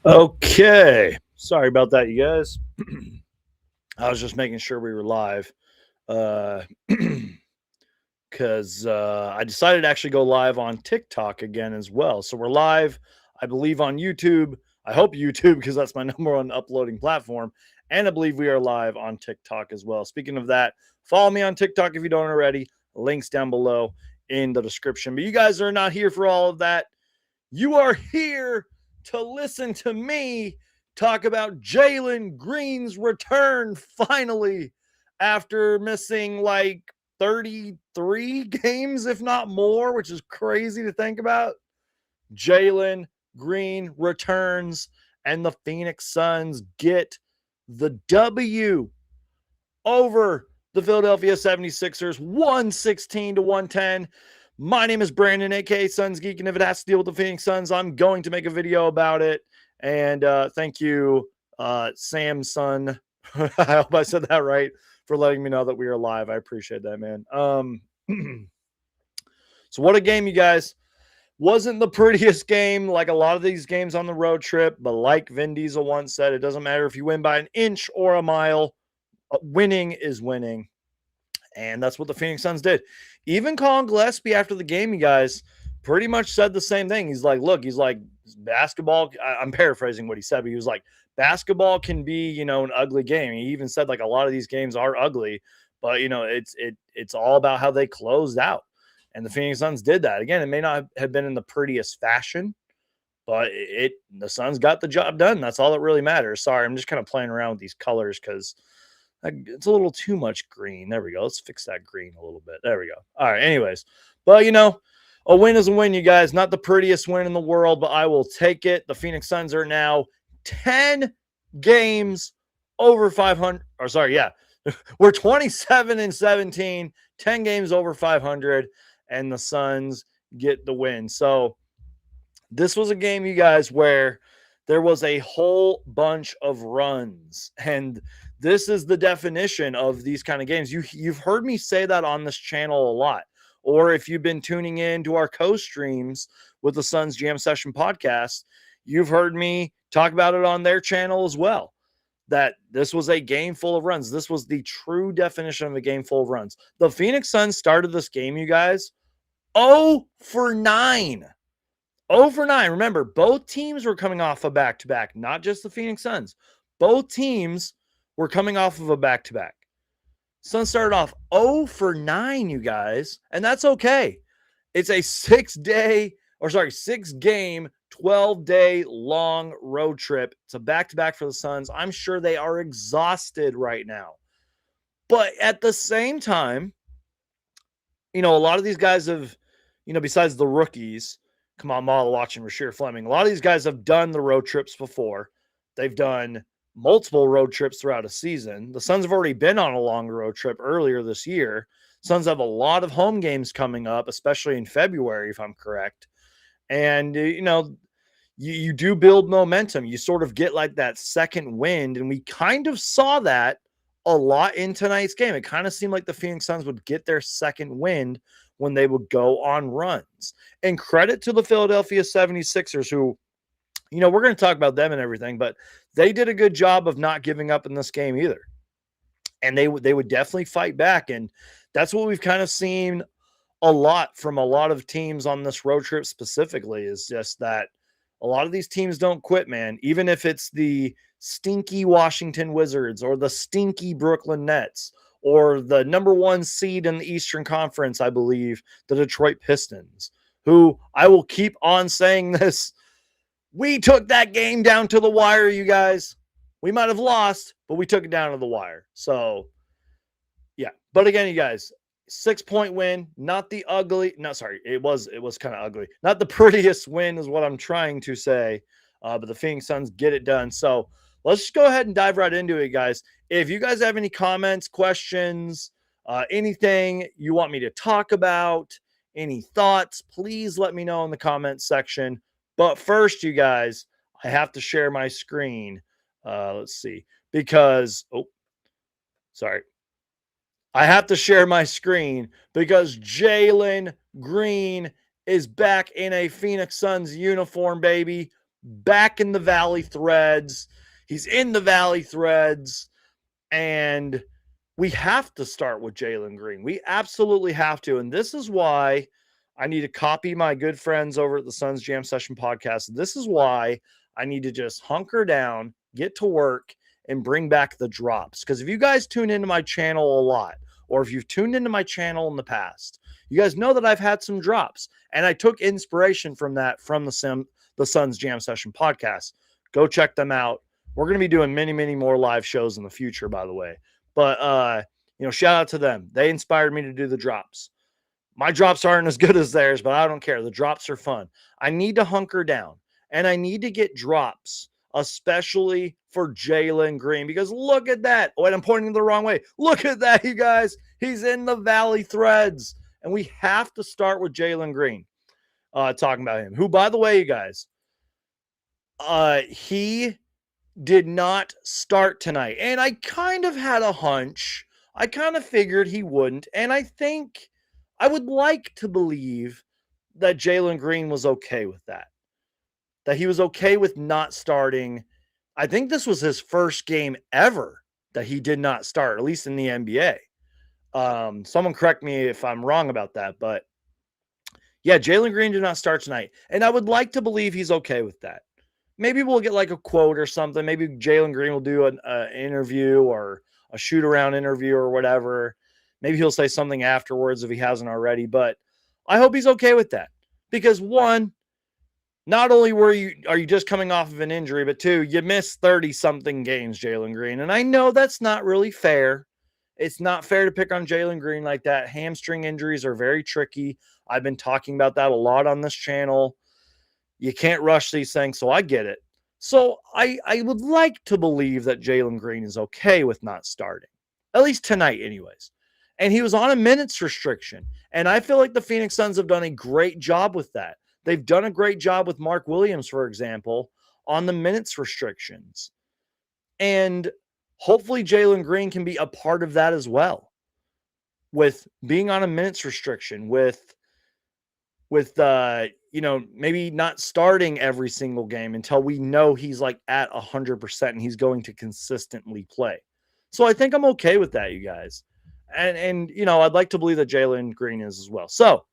Okay. Sorry about that, you guys. I was just making sure we were live. Uh, because I decided to actually go live on TikTok again as well. So we're live, I believe, on YouTube. I hope YouTube, because that's my number one uploading platform. And I believe we are live on TikTok as well. Speaking of that, follow me on TikTok if you don't already. Links down below in the description. But you guys are not here for all of that. You are here to listen to me talk about Jaylen Green's return finally after missing like 33 games, if not more, which is crazy to think about. Jaylen Green returns, and the Phoenix Suns get the W over the Philadelphia 76ers, 116 to 110. My name is Brandon, aka Suns Geek, and if it has to deal with the Phoenix Suns, I'm going to make a video about it. And thank you, Samson. I hope I said that right, for letting me know that we are live. I appreciate that, man. So what a game, you guys. Wasn't the prettiest game like a lot of these games on the road trip, but like Vin Diesel once said, it doesn't matter if you win by an inch or a mile. Winning is winning. And that's what the Phoenix Suns did. Even Colin Gillespie after the game, you guys, pretty much said the same thing. He's like, look, he's like, basketball. I'm paraphrasing what he said, but he was like, basketball can be, an ugly game. He even said like a lot of these games are ugly, but it's all about how they closed out. And the Phoenix Suns did that. Again, it may not have been in the prettiest fashion, but the Suns got the job done. That's all that really matters. Sorry, I'm just kind of playing around with these colors because it's a little too much green. There we go. Let's fix that green a little bit. There we go. All right. Anyways, but a win is a win, you guys. Not the prettiest win in the world, but I will take it. The Phoenix Suns are now 10 games over 500. Or sorry, yeah. We're 27 and 17, 10 games over 500, and the Suns get the win. So this was a game, you guys, where there was a whole bunch of runs. And this is the definition of these kind of games. You've heard me say that on this channel a lot. Or if you've been tuning in to our co-streams with the Suns Jam Session podcast, you've heard me talk about it on their channel as well. That this was a game full of runs. This was the true definition of a game full of runs. The Phoenix Suns started this game, you guys, 0 for 9. 0 for 9. Remember, both teams were coming off a back-to-back, not just the Phoenix Suns. Both teams were coming off of a back-to-back. Suns started off 0 for 9, you guys, and that's okay. It's a 6-game, 12-day long road trip. It's a back-to-back for the Suns. I'm sure they are exhausted right now. But at the same time, a lot of these guys have, besides the rookies, Kamal Malawach and Rasheer Fleming, a lot of these guys have done the road trips before. They've done multiple road trips throughout a season. The Suns have already been on a long road trip earlier this year. Suns have a lot of home games coming up, especially in February, if I'm correct. And, you do build momentum. You sort of get like that second wind. And we kind of saw that a lot in tonight's game. It kind of seemed like the Phoenix Suns would get their second wind when they would go on runs. And credit to the Philadelphia 76ers, who, we're going to talk about them and everything, but they did a good job of not giving up in this game either. And they would definitely fight back. And that's what we've kind of seen a lot from a lot of teams on this road trip specifically, is just that a lot of these teams don't quit, man. Even if it's the stinky Washington Wizards or the stinky Brooklyn Nets or the number one seed in the Eastern Conference, I believe, the Detroit Pistons, who I will keep on saying this. We took that game down to the wire, you guys. We might have lost, but we took it down to the wire. So, yeah. But again, you guys, 6-point win, not the ugly. No, sorry. It was kind of ugly. Not the prettiest win is what I'm trying to say. But the Phoenix Suns get it done. So let's just go ahead and dive right into it, guys. If you guys have any comments, questions, anything you want me to talk about, any thoughts, please let me know in the comments section. But first, you guys, I have to share my screen. Let's see. Because, sorry. I have to share my screen because Jaylen Green is back in a Phoenix Suns uniform, baby. back in the Valley threads. He's in the Valley threads. And we have to start with Jaylen Green. We absolutely have to. And this is why I need to copy my good friends over at the Suns Jam Session podcast. This is why I need to just hunker down, get to work, and bring back the drops. Because if you guys tune into my channel a lot, or if you've tuned into my channel in the past, you guys know that I've had some drops. And I took inspiration from that from the Suns Jam Session podcast. Go check them out. We're going to be doing many, many more live shows in the future, by the way. But, shout out to them. They inspired me to do the drops. My drops aren't as good as theirs, but I don't care. The drops are fun. I need to hunker down, and I need to get drops, especially for Jaylen Green, because look at that. Wait, I'm pointing the wrong way. Look at that, you guys. He's in the Valley threads, and we have to start with Jaylen Green, talking about him, who, by the way, you guys, he did not start tonight. And I kind of had a hunch. I kind of figured he wouldn't. And I think I would like to believe that Jaylen Green was okay with that. That he was okay with not starting. I think this was his first game ever that he did not start, at least in the NBA. Someone correct me if I'm wrong about that. But yeah, Jaylen Green did not start tonight. And I would like to believe he's okay with that. Maybe we'll get like a quote or something. Maybe Jaylen Green will do an interview or a shoot around interview or whatever. Maybe he'll say something afterwards if he hasn't already. But I hope he's okay with that. Because one, not only are you just coming off of an injury, but two, you missed 30-something games, Jaylen Green. And I know that's not really fair. It's not fair to pick on Jaylen Green like that. Hamstring injuries are very tricky. I've been talking about that a lot on this channel. You can't rush these things, so I get it. So I would like to believe that Jaylen Green is okay with not starting, at least tonight anyways. And he was on a minutes restriction, and I feel like the Phoenix Suns have done a great job with that. They've done a great job with Mark Williams, for example, on the minutes restrictions. And hopefully Jaylen Green can be a part of that as well, with being on a minutes restriction, with maybe not starting every single game until we know he's like at 100% and he's going to consistently play. So I think I'm okay with that, you guys. And I'd like to believe that Jaylen Green is as well. So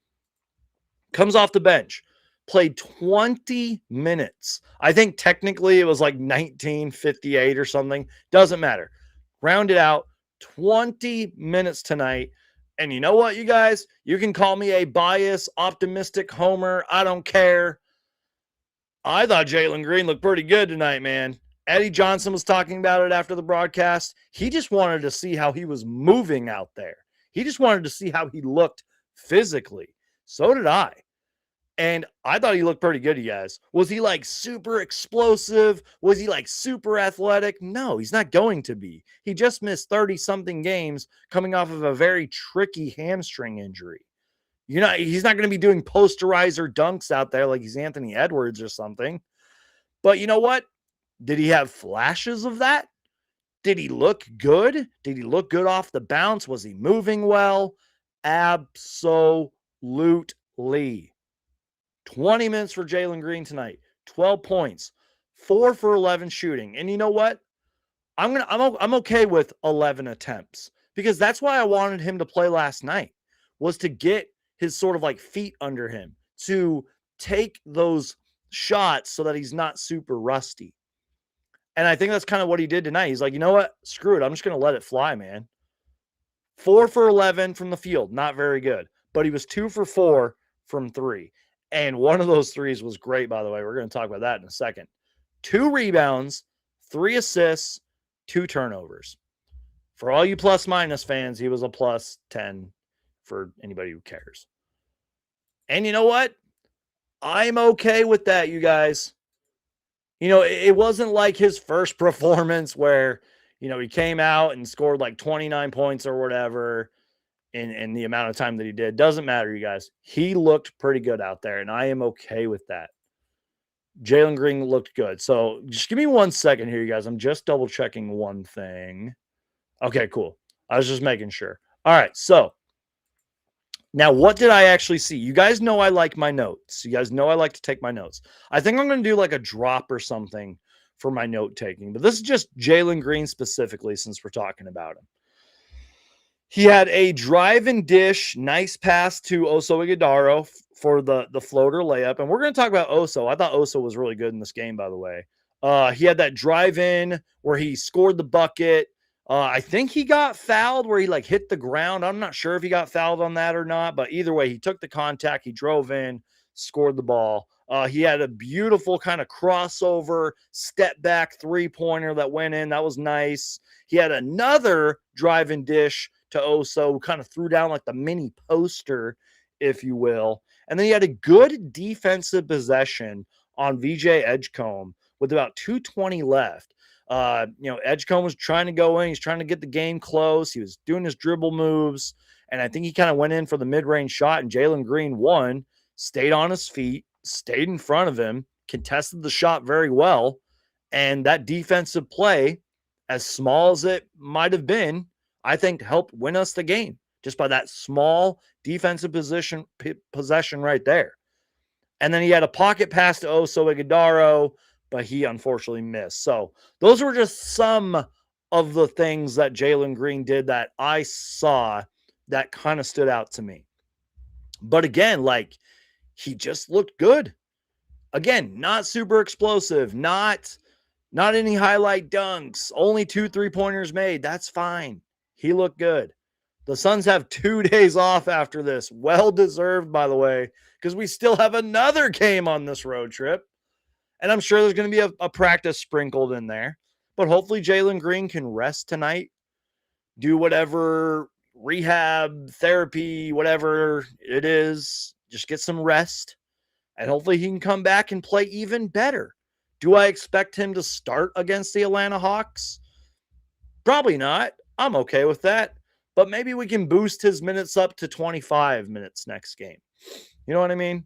comes off the bench, played 20 minutes. I think technically it was like 19:58 or something. Doesn't matter. Round it out, 20 minutes tonight. And you know what, you guys? You can call me a biased, optimistic homer. I don't care. I thought Jaylen Green looked pretty good tonight, man. Eddie Johnson was talking about it after the broadcast. He just wanted to see how he was moving out there. He just wanted to see how he looked physically. So did I. And I thought he looked pretty good, you guys. Was he like super explosive? Was he like super athletic? No, he's not going to be. He just missed 30-something games coming off of a very tricky hamstring injury. He's not going to be doing posterizer dunks out there like he's Anthony Edwards or something. But you know what? Did he have flashes of that? Did he look good? Did he look good off the bounce? Was he moving well? Absolutely. 20 minutes for Jaylen Green tonight, 12 points, 4 for 11 shooting. And you know what? I'm okay with 11 attempts, because that's why I wanted him to play last night, was to get his sort of like feet under him, to take those shots so that he's not super rusty. And I think that's kind of what he did tonight. He's like, you know what? Screw it. I'm just going to let it fly, man. 4 for 11 from the field. Not very good. But he was 2 for 4 from 3. And one of those threes was great, by the way. We're going to talk about that in a second. 2 rebounds, 3 assists, 2 turnovers. For all you plus-minus fans, he was a plus 10 for anybody who cares. And you know what? I'm okay with that, you guys. It wasn't like his first performance where, he came out and scored like 29 points or whatever in the amount of time that he did. Doesn't matter, you guys. He looked pretty good out there, and I am okay with that. Jaylen Green looked good. So just give me 1 second here, you guys. I'm just double-checking one thing. Okay, cool. I was just making sure. All right, so Now, what did I actually see? You guys know I like my notes. You guys know I like to take my notes. I think I'm going to do like a drop or something for my note taking, but this is just Jaylen Green specifically since we're talking about him. He had a drive and dish, nice pass to Oso Ighodaro for the floater layup. And we're going to talk about Oso. I thought Oso was really good in this game, by the way. He had that drive in where he scored the bucket. I think he got fouled where he like hit the ground. I'm not sure if he got fouled on that or not, but either way, he took the contact, he drove in, scored the ball. He had a beautiful kind of crossover, step back 3-pointer that went in. That was nice. He had another drive and dish to Oso, kind of threw down like the mini poster, if you will. And then he had a good defensive possession on VJ Edgecombe with about 2:20 left. Edgecombe was trying to go in. He's trying to get the game close. He was doing his dribble moves. And I think he kind of went in for the mid-range shot. And Jaylen Green won, stayed on his feet, stayed in front of him, contested the shot very well. And that defensive play, as small as it might have been, I think helped win us the game just by that small defensive possession right there. And then he had a pocket pass to Oso Ighodaro, but he unfortunately missed. So those were just some of the things that Jaylen Green did that I saw that kind of stood out to me. But again, like he just looked good. Again, not super explosive, not any highlight dunks, only 2 3-pointers made. That's fine. He looked good. The Suns have 2 days off after this. Well deserved, by the way, because we still have another game on this road trip. And I'm sure there's going to be a practice sprinkled in there. But hopefully Jaylen Green can rest tonight, do whatever rehab, therapy, whatever it is. Just get some rest. And hopefully he can come back and play even better. Do I expect him to start against the Atlanta Hawks? Probably not. I'm okay with that. But maybe we can boost his minutes up to 25 minutes next game. You know what I mean?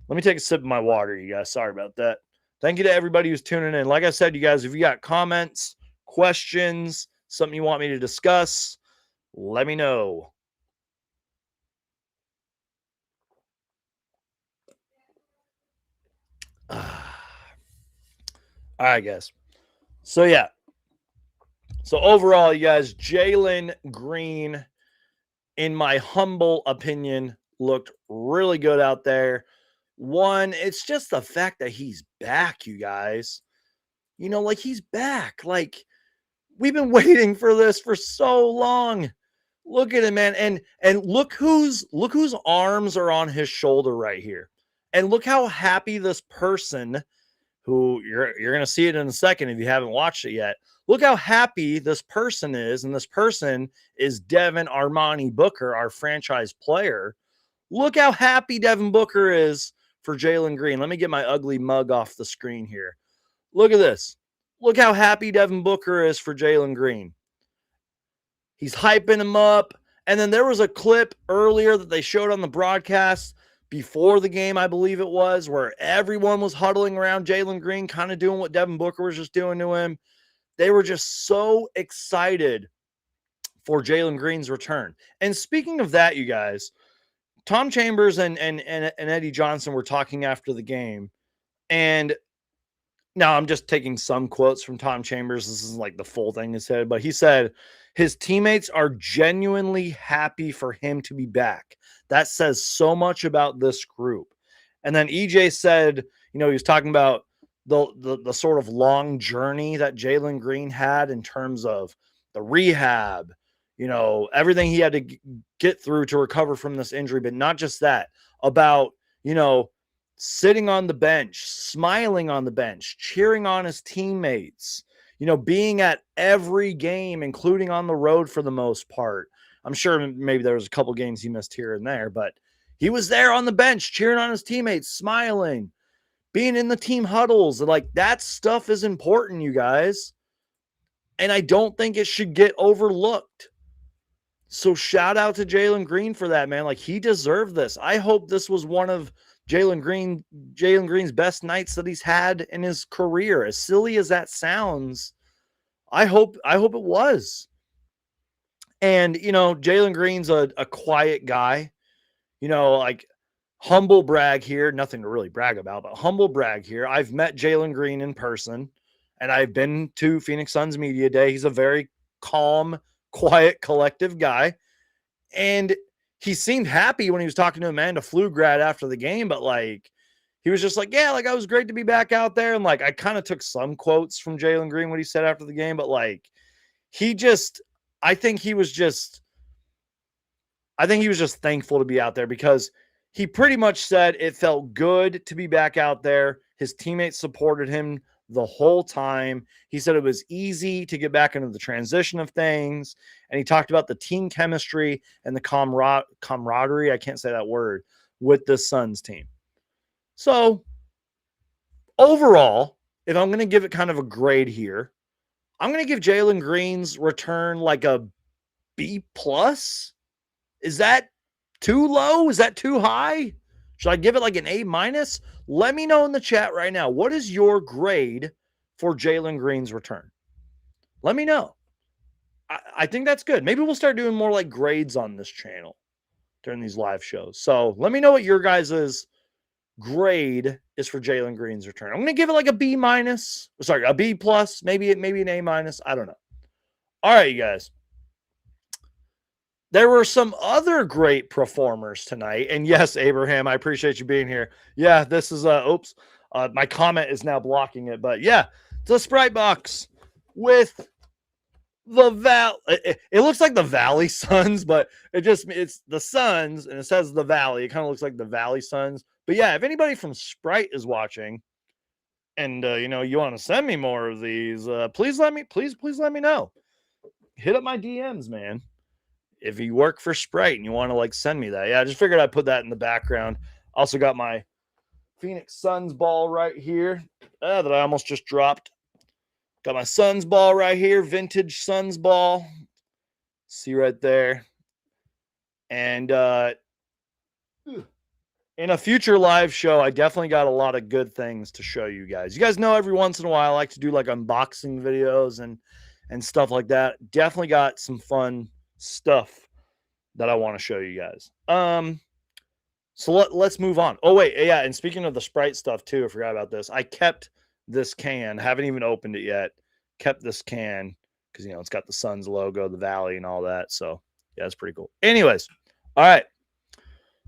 Let me take a sip of my water, you guys. Sorry about that. Thank you to everybody who's tuning in. Like I said, you guys, if you got comments, questions, something you want me to discuss, let me know. All right, guys. So, yeah. So, overall, you guys, Jaylen Green, in my humble opinion, looked really good out there. One, it's just the fact that he's back, you guys. You know, like he's back. Like we've been waiting for this for so long. Look at him, man. And look whose arms are on his shoulder right here. And look how happy this person, who you're gonna see it in a second if you haven't watched it yet. Look how happy this person is, and this person is Devin Armani Booker, our franchise player. Look how happy Devin Booker is for Jaylen Green. Let me get my ugly mug off the screen here. Look at this. Look how happy Devin Booker is for Jaylen Green. He's hyping him up. And then there was a clip earlier that they showed on the broadcast before the game, I believe it was, where everyone was huddling around Jaylen Green, kind of doing what Devin Booker was just doing to him. They were just so excited for Jaylen Green's return. And speaking of that, you guys, Tom Chambers and Eddie Johnson were talking after the game. And now I'm just taking some quotes from Tom Chambers. This isn't like the full thing he said, but he said his teammates are genuinely happy for him to be back. That says so much about this group. And then EJ said, he was talking about the sort of long journey that Jaylen Green had in terms of the rehab, everything he had to get through to recover from this injury, but not just that, about, sitting on the bench, smiling on the bench, cheering on his teammates, being at every game, including on the road for the most part. I'm sure maybe there was a couple games he missed here and there, but he was there on the bench, cheering on his teammates, smiling, being in the team huddles. Like that stuff is important, you guys. And I don't think it should get overlooked. So shout out to Jaylen Green for that, man. Like he deserved this. I hope this was one of Jaylen Green's best nights that he's had in his career. As silly as that sounds, I hope it was. And Jaylen Green's a quiet guy. like humble brag here, nothing to really brag about, but humble brag here. I've met Jaylen Green in person and I've been to Phoenix Suns Media Day. He's a very calm, quiet, collective guy. And he seemed happy when he was talking to Amanda Pflugrad after the game, but like, he was just like, yeah, like I was great to be back out there. And like, I kind of took some quotes from Jaylen Green, what he said after the game, but like, I think he was just thankful to be out there because he pretty much said it felt good to be back out there. His teammates supported him the whole time. He said it was easy to get back into the transition of things. And he talked about the team chemistry and the camaraderie. I can't say that word with the Suns team. So overall, if I'm going to give it kind of a grade here, I'm going to give Jaylen Green's return like a B plus. Is that too low? Is that too high? Should I give it like an A minus? Let me know in the chat right now. What is your grade for Jaylen Green's return? Let me know. I think that's good. Maybe we'll start doing more like grades on this channel during these live shows. So let me know what your guys' grade is for Jaylen Green's return. I'm going to give it like a B minus. Sorry, a B plus, maybe an A minus. I don't know. All right, you guys. There were some other great performers tonight. And yes, Abraham, I appreciate you being here. Yeah, this is, my comment is now blocking it. But yeah, it's a Sprite box with the it looks like the Valley Suns, but it's the Suns and it says the Valley. It kind of looks like the Valley Suns. But yeah, if anybody from Sprite is watching and, you want to send me more of these, please let me know. Hit up my DMs, man. If you work for Sprite and you want to like send me that. Yeah, I just figured I'd put that in the background. Also got my Phoenix Suns ball right here that I almost just dropped. Got my Suns ball right here, vintage Suns ball. See right there. And in a future live show, I definitely got a lot of good things to show you guys. You guys know every once in a while I like to do like unboxing videos and stuff like that. Definitely got some fun stuff that I want to show you guys. So let's move on. Oh wait, yeah, and speaking of the Sprite stuff too, I forgot about this. I kept this can, haven't even opened it yet. Kept this can because it's got the Suns logo, the Valley, and all that. So yeah, it's pretty cool. Anyways, all right.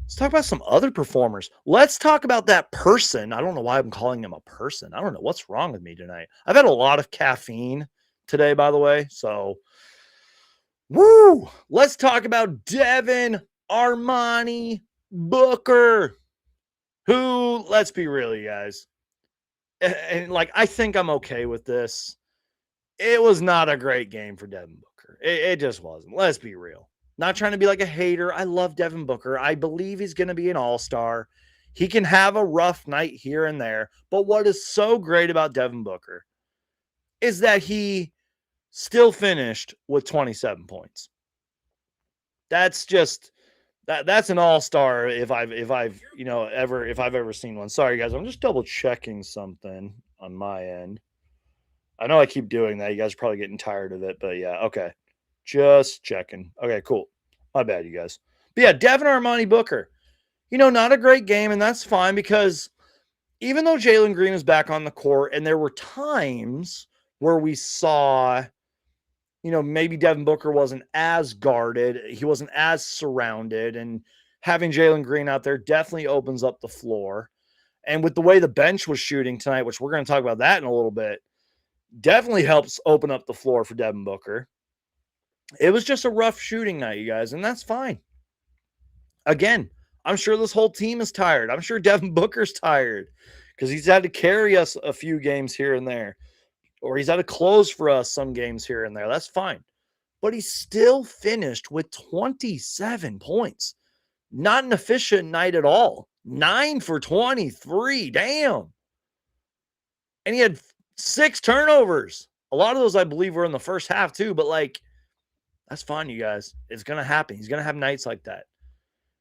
Let's talk about some other performers. Let's talk about that person. I don't know why I'm calling him a person. I don't know what's wrong with me tonight. I've had a lot of caffeine today, by the way. So woo! Let's talk about Devin Armani Booker, who, let's be real, you guys. And like, I think I'm okay with this. It was not a great game for Devin Booker. It just wasn't. Let's be real. Not trying to be like a hater. I love Devin Booker. I believe he's going to be an all-star. He can have a rough night here and there. But what is so great about Devin Booker is that he still finished with 27 points. That's just that's an all-star if I've ever seen one. Sorry guys, I'm just double checking something on my end. I know I keep doing that. You guys are probably getting tired of it, but yeah, okay. Just checking. Okay, cool. My bad, you guys. But yeah, Devin Armani Booker. Not a great game, and that's fine because even though Jaylen Green is back on the court, and there were times where we saw, maybe Devin Booker wasn't as guarded. He wasn't as surrounded, and having Jaylen Green out there definitely opens up the floor. And with the way the bench was shooting tonight, which we're going to talk about that in a little bit, definitely helps open up the floor for Devin Booker. It was just a rough shooting night, you guys, and that's fine. Again, I'm sure this whole team is tired. I'm sure Devin Booker's tired because he's had to carry us a few games here and there, or he's had to close for us some games here and there. That's fine. But he still finished with 27 points. Not an efficient night at all. 9 for 23. Damn. And he had 6 turnovers. A lot of those, I believe, were in the first half too, but like, that's fine, you guys. It's going to happen. He's going to have nights like that.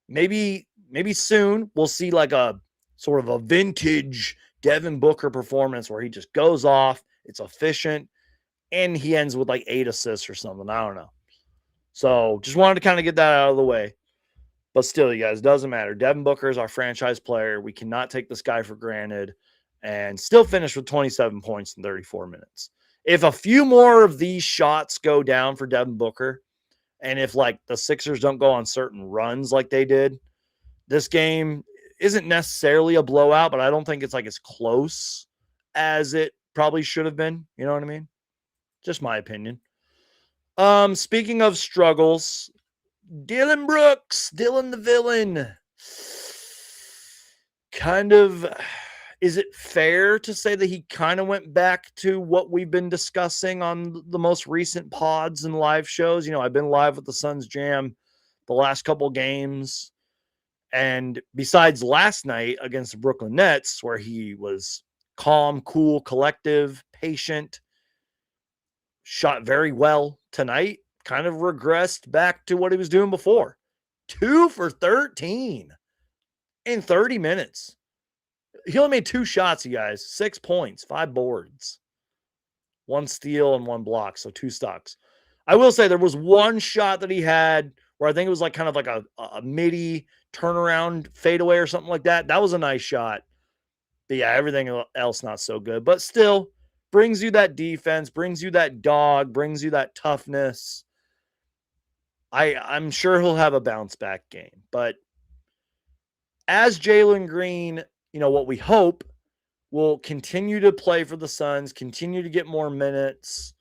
Maybe soon we'll see like a sort of a vintage Devin Booker performance where he just goes off. It's efficient. And he ends with like 8 assists or something. I don't know. So just wanted to kind of get that out of the way. But still, you guys, doesn't matter. Devin Booker is our franchise player. We cannot take this guy for granted, and still finish with 27 points in 34 minutes. If a few more of these shots go down for Devin Booker, and if like the Sixers don't go on certain runs like they did, this game isn't necessarily a blowout, but I don't think it's like as close as it probably should have been. You know what I mean? Just my opinion. Speaking of struggles, Dillon Brooks, Dylan the villain. Kind of, is it fair to say that he kind of went back to what we've been discussing on the most recent pods and live shows? You know, I've been live with the Suns Jam the last couple games. And besides last night against the Brooklyn Nets, where he was calm, cool, collective, patient, shot very well tonight, kind of regressed back to what he was doing before. 2 for 13 in 30 minutes. He only made 2 shots, you guys. 6 points, 5 boards, 1 steal and 1 block. So 2 stocks. I will say there was one shot that he had where I think it was like kind of like a midi turnaround fadeaway or something like that. That was a nice shot. But yeah, everything else not so good. But still brings you that defense, brings you that dog, brings you that toughness. I'm sure he'll have a bounce back game. But as Jaylen Green, you know, what we hope will continue to play for the Suns, continue to get more minutes,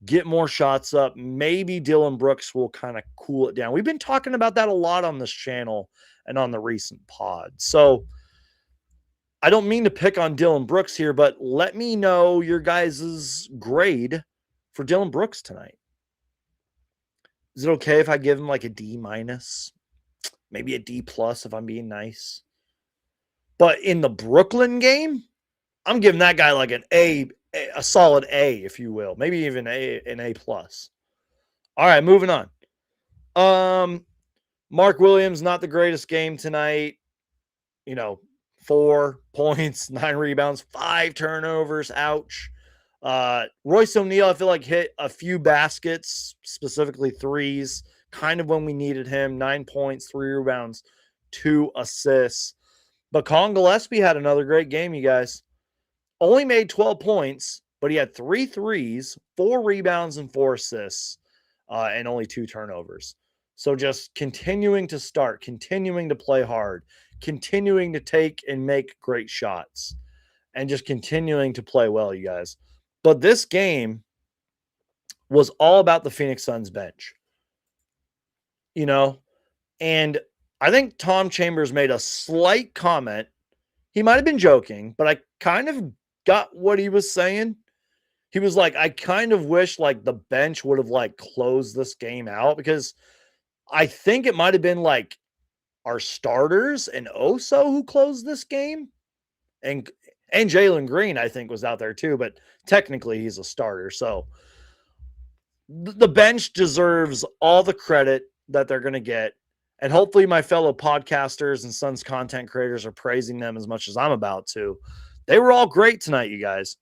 get more shots up. Maybe Dillon Brooks will kind of cool it down. We've been talking about that a lot on this channel and on the recent pod. So I don't mean to pick on Dillon Brooks here, but let me know your guys' grade for Dillon Brooks tonight. Is it okay if I give him like a D minus? Maybe a D plus if I'm being nice. But in the Brooklyn game, I'm giving that guy like a solid A, if you will. Maybe even an A plus. All right, moving on. Mark Williams, not the greatest game tonight. You know, 4 points, 9 rebounds, 5 turnovers. Ouch. Royce O'Neal, I feel like hit a few baskets, specifically threes, kind of when we needed him. 9 points, 3 rebounds, 2 assists. But Colin Gillespie had another great game, you guys. Only made 12 points, but he had 3 threes, 4 rebounds, and 4 assists, and only 2 turnovers. So just continuing to start, continuing to play hard, continuing to take and make great shots, and just continuing to play well, you guys. But this game was all about the Phoenix Suns bench, you know, and I think Tom Chambers made a slight comment. He might have been joking, but I kind of got what he was saying. He was like, I kind of wish like the bench would have like closed this game out, because I think it might have been like our starters and Oso who closed this game. And Jaylen Green, I think, was out there too, but technically he's a starter. So the bench deserves all the credit that they're going to get. And hopefully my fellow podcasters and Suns content creators are praising them as much as I'm about to. They were all great tonight, you guys.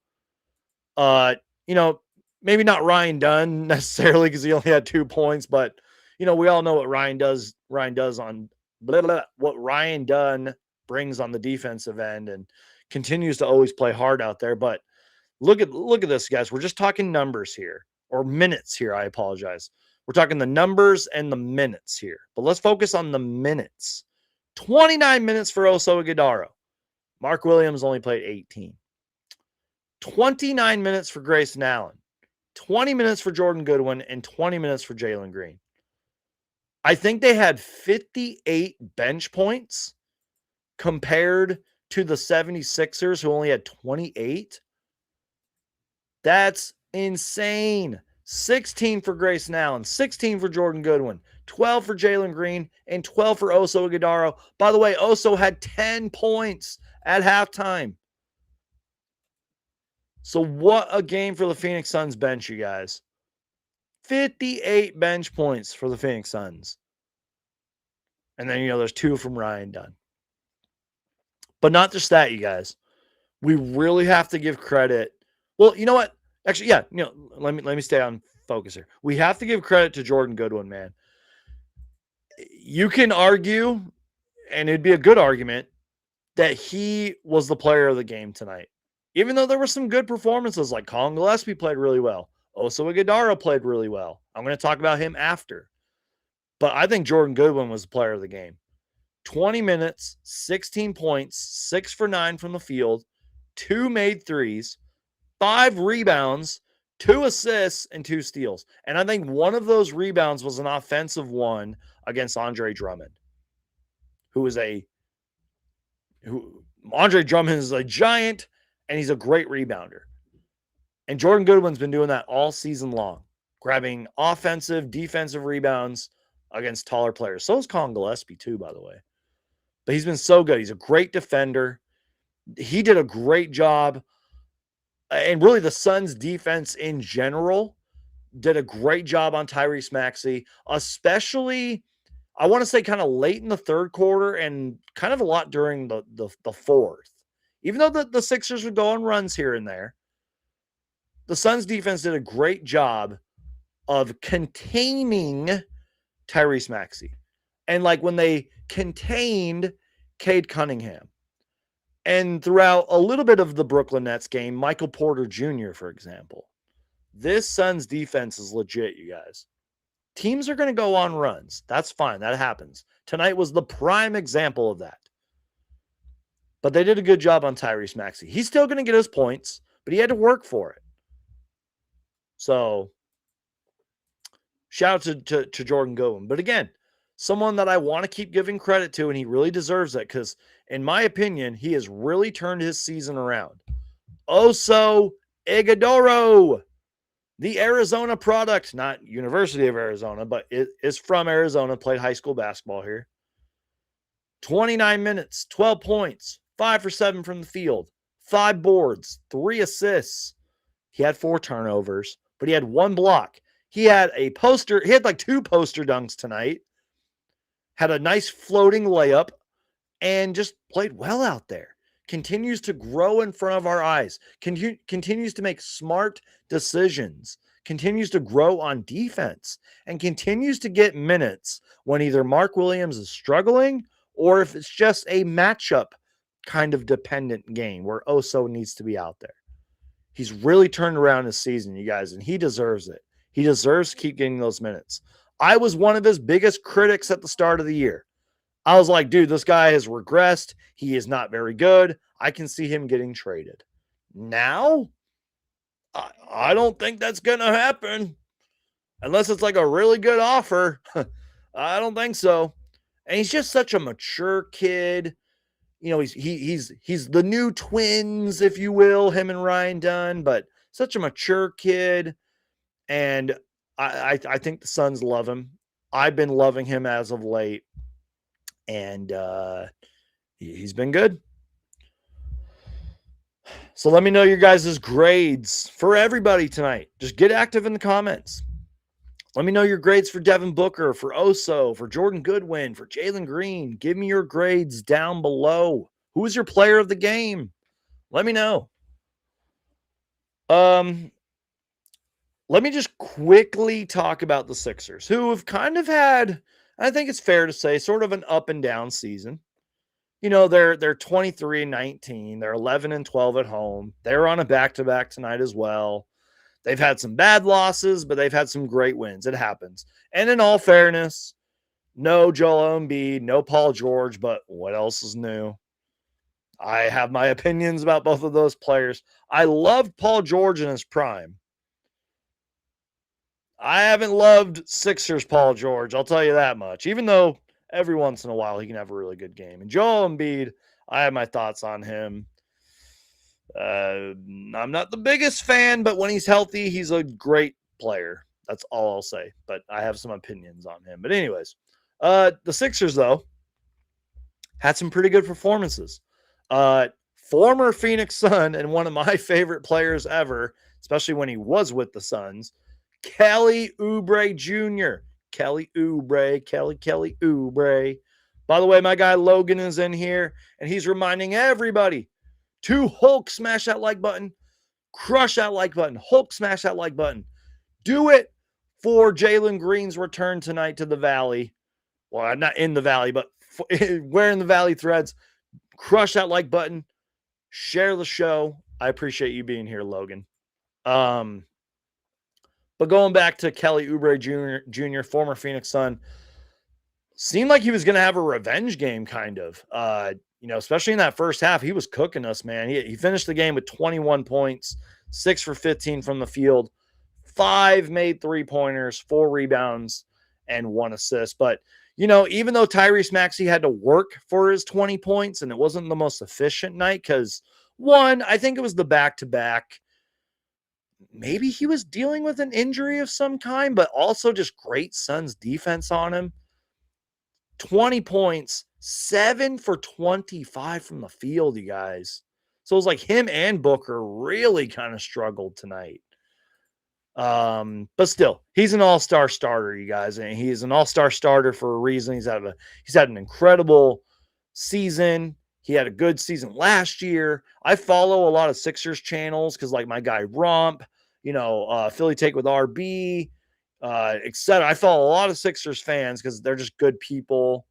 You know, maybe not Ryan Dunn necessarily because he only had 2 points, but you know, we all know what Ryan does on what Ryan Dunn brings on the defensive end and continues to always play hard out there. But look at this, guys. We're just talking numbers here, or minutes here. I apologize. We're talking the numbers and the minutes here. But let's focus on the minutes. 29 minutes for Oso Ighodaro. Mark Williams only played 18. 29 minutes for Grayson Allen. 20 minutes for Jordan Goodwin, and 20 minutes for Jaylen Green. I think they had 58 bench points compared to the 76ers, who only had 28. That's insane. 16 for Grayson Allen, 16 for Jordan Goodwin, 12 for Jaylen Green, and 12 for Oso Ighodaro. By the way, Oso had 10 points at halftime. So what a game for the Phoenix Suns bench, you guys. 58 bench points for the Phoenix Suns. And then, you know, there's 2 from Ryan Dunn. But not just that, you guys. We really have to give credit. Well, you know what? Actually, yeah, you know, let me stay on focus here. We have to give credit to Jordan Goodwin, man. You can argue, and it'd be a good argument, that he was the player of the game tonight. Even though there were some good performances, like Colin Gillespie played really well. Oso Ighodaro played really well. I'm going to talk about him after. But I think Jordan Goodwin was the player of the game. 20 minutes, 16 points, 6 for 9 from the field, 2 made threes, 5 rebounds, 2 assists, and 2 steals. And I think one of those rebounds was an offensive one against Andre Drummond, Andre Drummond is a giant, and he's a great rebounder. And Jordan Goodwin's been doing that all season long, grabbing offensive, defensive rebounds against taller players. So is Colin Gillespie too, by the way. But he's been so good. He's a great defender. He did a great job. And really, the Suns' defense in general did a great job on Tyrese Maxey, especially, I want to say, kind of late in the third quarter and kind of a lot during the fourth. Even though the Sixers would go on runs here and there, the Suns' defense did a great job of containing Tyrese Maxey. And like when they contained Cade Cunningham, and throughout a little bit of the Brooklyn Nets game, Michael Porter Jr., for example. This Suns defense is legit, you guys. Teams are going to go on runs. That's fine. That happens. Tonight was the prime example of that. But they did a good job on Tyrese Maxey. He's still going to get his points, but he had to work for it. So, shout out to Jordan Goodwin. But again, someone that I want to keep giving credit to, and he really deserves it because, in my opinion, he has really turned his season around. Oso Ighodaro, the Arizona product, not University of Arizona, but it is from Arizona, played high school basketball here. 29 minutes, 12 points, 5 for 7 from the field, 5 boards, 3 assists. He had 4 turnovers, but he had 1 block. He had like 2 poster dunks tonight, had a nice floating layup, and just played well out there. Continues to grow in front of our eyes, continues to make smart decisions, continues to grow on defense, and continues to get minutes when either Mark Williams is struggling or if it's just a matchup kind of dependent game where Oso needs to be out there. He's really turned around his season, you guys, and he deserves it. He deserves to keep getting those minutes. I was one of his biggest critics at the start of the year. I was like, dude, this guy has regressed. He is not very good. I can see him getting traded. Now, I don't think that's going to happen. Unless it's like a really good offer. I don't think so. And he's just such a mature kid. You know, he's the new twins, if you will, him and Ryan Dunn, but such a mature kid. And I think the Suns love him. I've been loving him as of late. And he's been good. So let me know your guys' grades for everybody tonight. Just get active in the comments. Let me know your grades for Devin Booker, for Oso, for Jordan Goodwin, for Jaylen Green. Give me your grades down below. Who is your player of the game? Let me know. Let me just quickly talk about the Sixers, who have kind of had, I think it's fair to say, sort of an up and down season. You know, they're 23-19. They're 11-12 at home. They're on a back-to-back tonight as well. They've had some bad losses, but they've had some great wins. It happens. And in all fairness, no Joel Embiid, no Paul George, but what else is new? I have my opinions about both of those players. I loved Paul George in his prime. I haven't loved Sixers Paul George, I'll tell you that much, even though every once in a while he can have a really good game. And Joel Embiid, I have my thoughts on him. I'm not the biggest fan, but when he's healthy, he's a great player. That's all I'll say. But I have some opinions on him. But anyways, the Sixers, though, had some pretty good performances. Former Phoenix Sun and one of my favorite players ever, especially when he was with the Suns, Kelly Oubre Jr. Kelly Oubre. By the way, my guy Logan is in here, and he's reminding everybody to Hulk smash that like button, crush that like button, Hulk smash that like button. Do it for Jaylen Green's return tonight to the Valley. well, not in the Valley, but we're in the Valley threads. Crush that like button. Share the show. I appreciate you being here, Logan. But going back to Kelly Oubre Jr., former Phoenix Sun, seemed like he was going to have a revenge game, kind of. Especially in that first half, he was cooking us, man. He finished the game with 21 points, 6 for 15 from the field, 5 made 3-pointers, 4 rebounds, and 1 assist. But, even though Tyrese Maxey had to work for his 20 points and it wasn't the most efficient night because, one, I think it was the back-to-back. Maybe he was dealing with an injury of some kind, but also just great Suns defense on him. 20 points, 7 for 25 from the field, you guys. So it was like him and Booker really kind of struggled tonight. But still, he's an all-star starter, you guys, and he is an all-star starter for a reason. He's had an incredible season. He had a good season last year. I follow a lot of Sixers channels because, like, my guy Romp, Philly Take with RB, etc. I follow a lot of Sixers fans because they're just good people,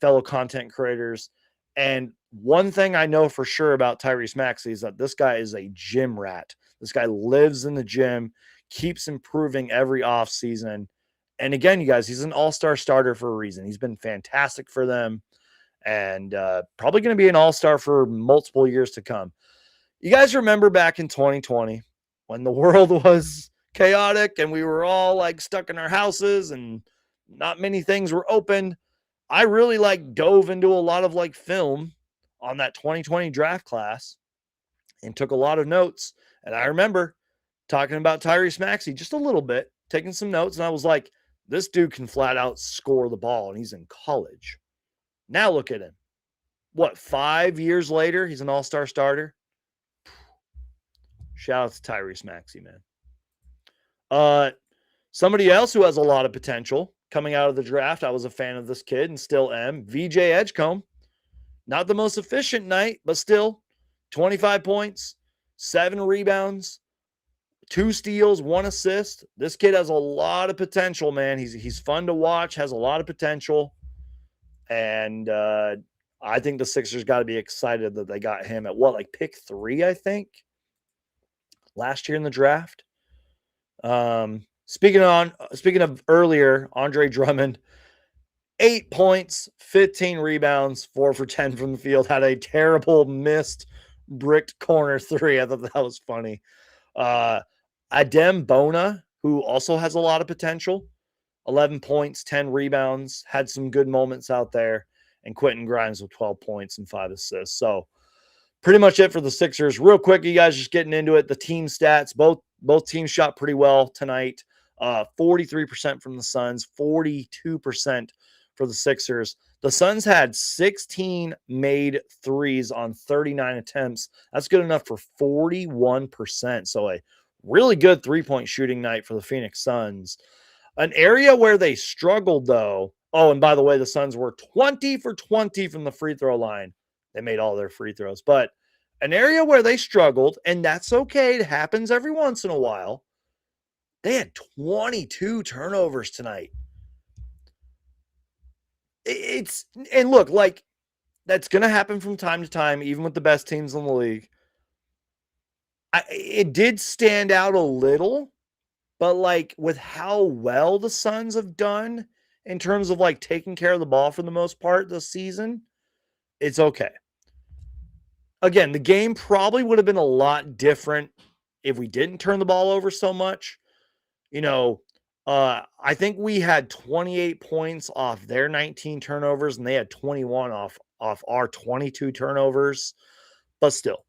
fellow content creators. And one thing I know for sure about Tyrese Maxey is that this guy is a gym rat. This guy lives in the gym, keeps improving every offseason. And again, you guys, he's an all-star starter for a reason. He's been fantastic for them and probably going to be an all-star for multiple years to come. You guys remember back in 2020 when the world was chaotic and we were all like stuck in our houses and not many things were open? I really dove into a lot of film on that 2020 draft class and took a lot of notes. And I remember talking about Tyrese Maxey just a little bit, taking some notes. And I was like, this dude can flat out score the ball and he's in college. Now look at him. What, 5 years later, he's an all-star starter? Shout out to Tyrese Maxey, man. Somebody else who has a lot of potential coming out of the draft. I was a fan of this kid and still am. VJ Edgecombe. Not the most efficient night, but still 25 points, 7 rebounds, 2 steals, 1 assist. This kid has a lot of potential, man. He's fun to watch, has a lot of potential. And I think the Sixers got to be excited that they got him at pick 3, I think, last year in the draft. Speaking of earlier, Andre Drummond, 8 points, 15 rebounds, 4 for 10 from the field, had a terrible missed bricked corner 3. I thought that was funny. Adem Bona, who also has a lot of potential, 11 points, 10 rebounds, had some good moments out there, and Quentin Grimes with 12 points and 5 assists. So pretty much it for the Sixers. Real quick, you guys, just getting into it. The team stats, both teams shot pretty well tonight. 43% from the Suns, 42% for the Sixers. The Suns had 16 made threes on 39 attempts. That's good enough for 41%. So a really good three-point shooting night for the Phoenix Suns. An area where they struggled, though. Oh, and by the way, the Suns were 20 for 20 from the free throw line. They made all their free throws. But an area where they struggled, and that's okay. It happens every once in a while. They had 22 turnovers tonight. And look, that's going to happen from time to time, even with the best teams in the league. It did stand out a little, but with how well the Suns have done in terms of taking care of the ball for the most part this season, it's okay. Again, the game probably would have been a lot different if we didn't turn the ball over so much. I think we had 28 points off their 19 turnovers, and they had 21 off our 22 turnovers. But still,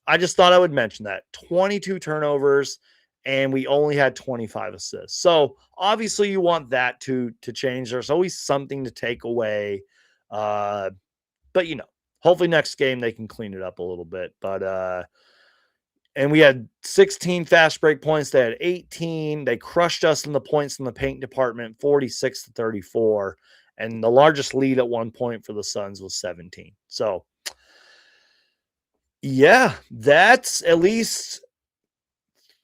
I just thought I would mention that 22 turnovers, and we only had 25 assists. So obviously, you want that to change. There's always something to take away, but hopefully next game they can clean it up a little bit. But and we had 16 fast break points. They had 18. They crushed us in the points in the paint department, 46-34. And the largest lead at one point for the Suns was 17. So, yeah, that's at least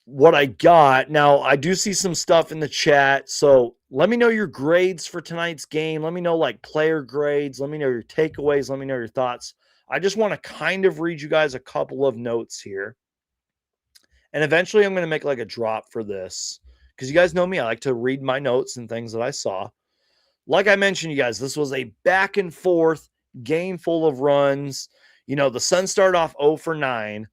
what I got. Now, I do see some stuff in the chat. So Let me know your grades for tonight's game. Let me know like player grades. Let me know your takeaways. Let me know your thoughts. I just want to kind of read you guys a couple of notes here. And eventually I'm going to make like a drop for this because you guys know me. I like to read my notes and things that I saw. Like I mentioned, you guys, this was a back and forth game full of runs. You know, the Suns started off 0 for 9.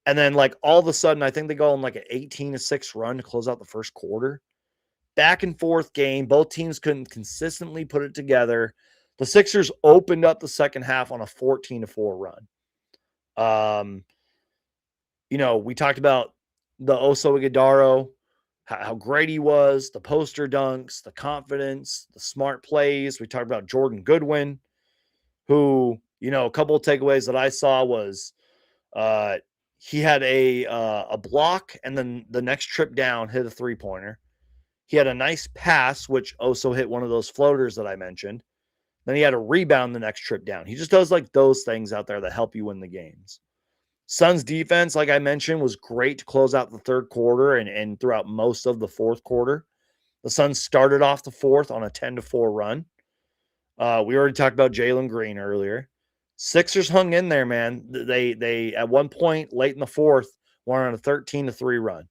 And then, like, all of a sudden, I think they go on like an 18-6 run to close out the first quarter. Back and forth game. Both teams couldn't consistently put it together. The Sixers opened up the second half on a 14-4 run. You know, we talked about the Oso Iguodaro, how great he was, the poster dunks, the confidence, the smart plays. We talked about Jordan Goodwin, who, you know, a couple of takeaways that I saw was he had a block and then the next trip down hit a three-pointer. He had a nice pass, which also hit one of those floaters that I mentioned. Then he had a rebound the next trip down. He just does like those things out there that help you win the games. Suns defense, like I mentioned, was great to close out the third quarter and throughout most of the fourth quarter. The Suns started off the fourth on a 10-4 run. We already talked about Jaylen Green earlier. Sixers hung in there, man. They at one point late in the fourth went on a 13-3 run.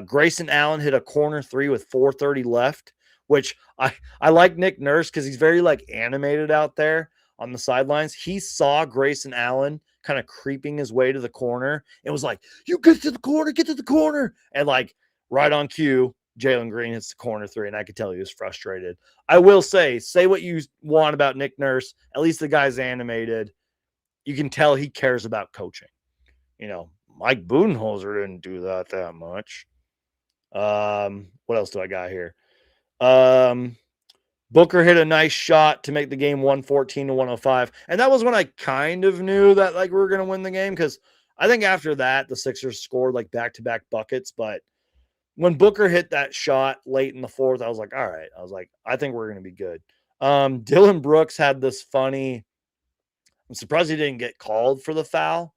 Grayson Allen hit a corner three with 4:30 left, which I like Nick Nurse because he's very like animated out there on the sidelines. He saw Grayson Allen kind of creeping his way to the corner and was like, "You get to the corner, get to the corner," and like right on cue, Jalen Green hits the corner three, and I could tell he was frustrated. I will say what you want about Nick Nurse. At least the guy's animated. You can tell he cares about coaching. You know, Mike Budenholzer didn't do that much. What else do I got here? Booker hit a nice shot to make the game 114-105. And that was when I kind of knew that like we were going to win the game because I think after that, the Sixers scored like back-to-back buckets. But when Booker hit that shot late in the fourth, I was like, all right. I was like, I think we're going to be good. Dylan Brooks had this funny, I'm surprised he didn't get called for the foul.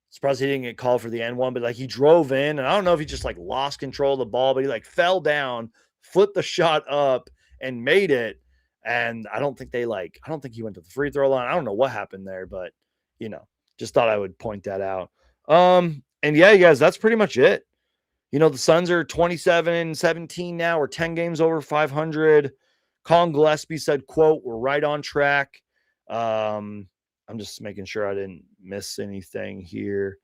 Surprised he didn't get called for the N1, but like he drove in, and I don't know if he just like lost control of the ball, but he like fell down, flipped the shot up, and made it. And I don't think he went to the free throw line. I don't know what happened there, but you know, just thought I would point that out. And yeah, you guys, that's pretty much it. You know, the Suns are 27-17 now. We're 10 games over 500. Colin Gillespie said, quote, "We're right on track." I'm just making sure I didn't miss anything here.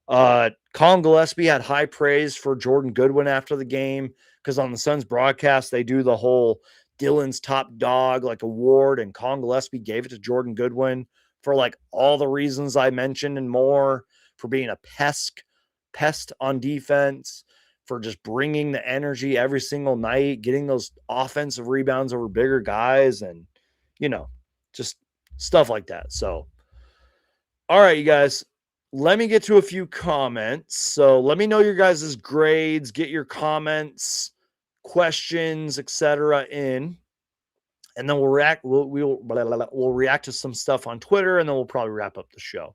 Colin Gillespie had high praise for Jordan Goodwin after the game because on the Suns broadcast, they do the whole Dylan's top dog like award, and Colin Gillespie gave it to Jordan Goodwin for like all the reasons I mentioned and more, for being a pest on defense, for just bringing the energy every single night, getting those offensive rebounds over bigger guys, and, you know, just stuff like that. So, all right, you guys, let me get to a few comments. So let me know your guys' grades, get your comments, questions, etc. in, and then we'll react. We'll react to some stuff on Twitter, and then we'll probably wrap up the show.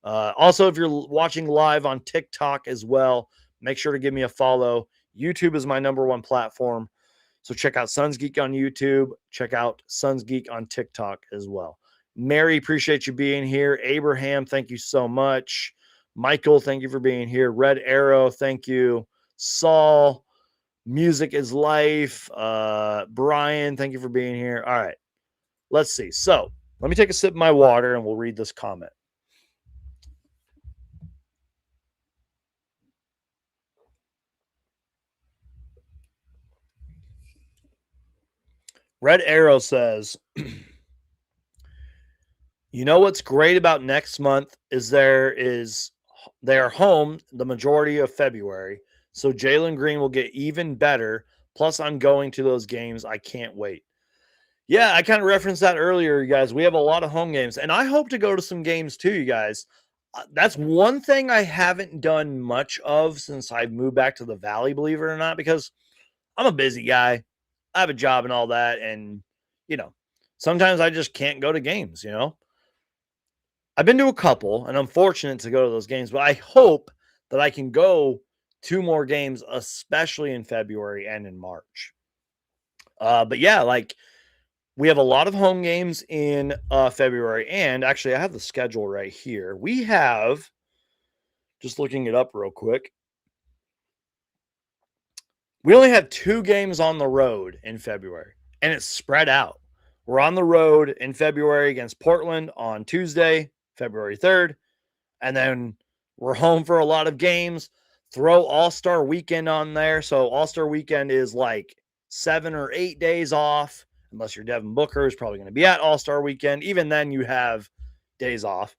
Also, if you're watching live on TikTok as well, make sure to give me a follow. YouTube is my #1 platform. So check out Suns Geek on YouTube. Check out Suns Geek on TikTok as well. Mary, appreciate you being here. Abraham, thank you so much. Michael, thank you for being here. Red Arrow, thank you. Saul, Music is Life. Brian, thank you for being here. All right, let's see. So let me take a sip of my water and we'll read this comment. Red Arrow says, you know what's great about next month is they are home the majority of February, so Jaylen Green will get even better. Plus, I'm going to those games. I can't wait. Yeah, I kind of referenced that earlier, you guys. We have a lot of home games, and I hope to go to some games too, you guys. That's one thing I haven't done much of since I've moved back to the Valley, believe it or not, because I'm a busy guy. I have a job and all that, and, you know, sometimes I just can't go to games, you know. I've been to a couple, and I'm fortunate to go to those games, but I hope that I can go 2 more games, especially in February and in March. But yeah, like we have a lot of home games in February. And actually, I have the schedule right here. We have, just looking it up real quick, we only have 2 games on the road in February, and it's spread out. We're on the road in February against Portland on Tuesday, February 3rd, and then we're home for a lot of games. Throw All-Star weekend on there. So All-Star weekend is like 7 or 8 days off, unless you're Devin Booker, who's probably going to be at All-Star weekend. Even then, you have days off.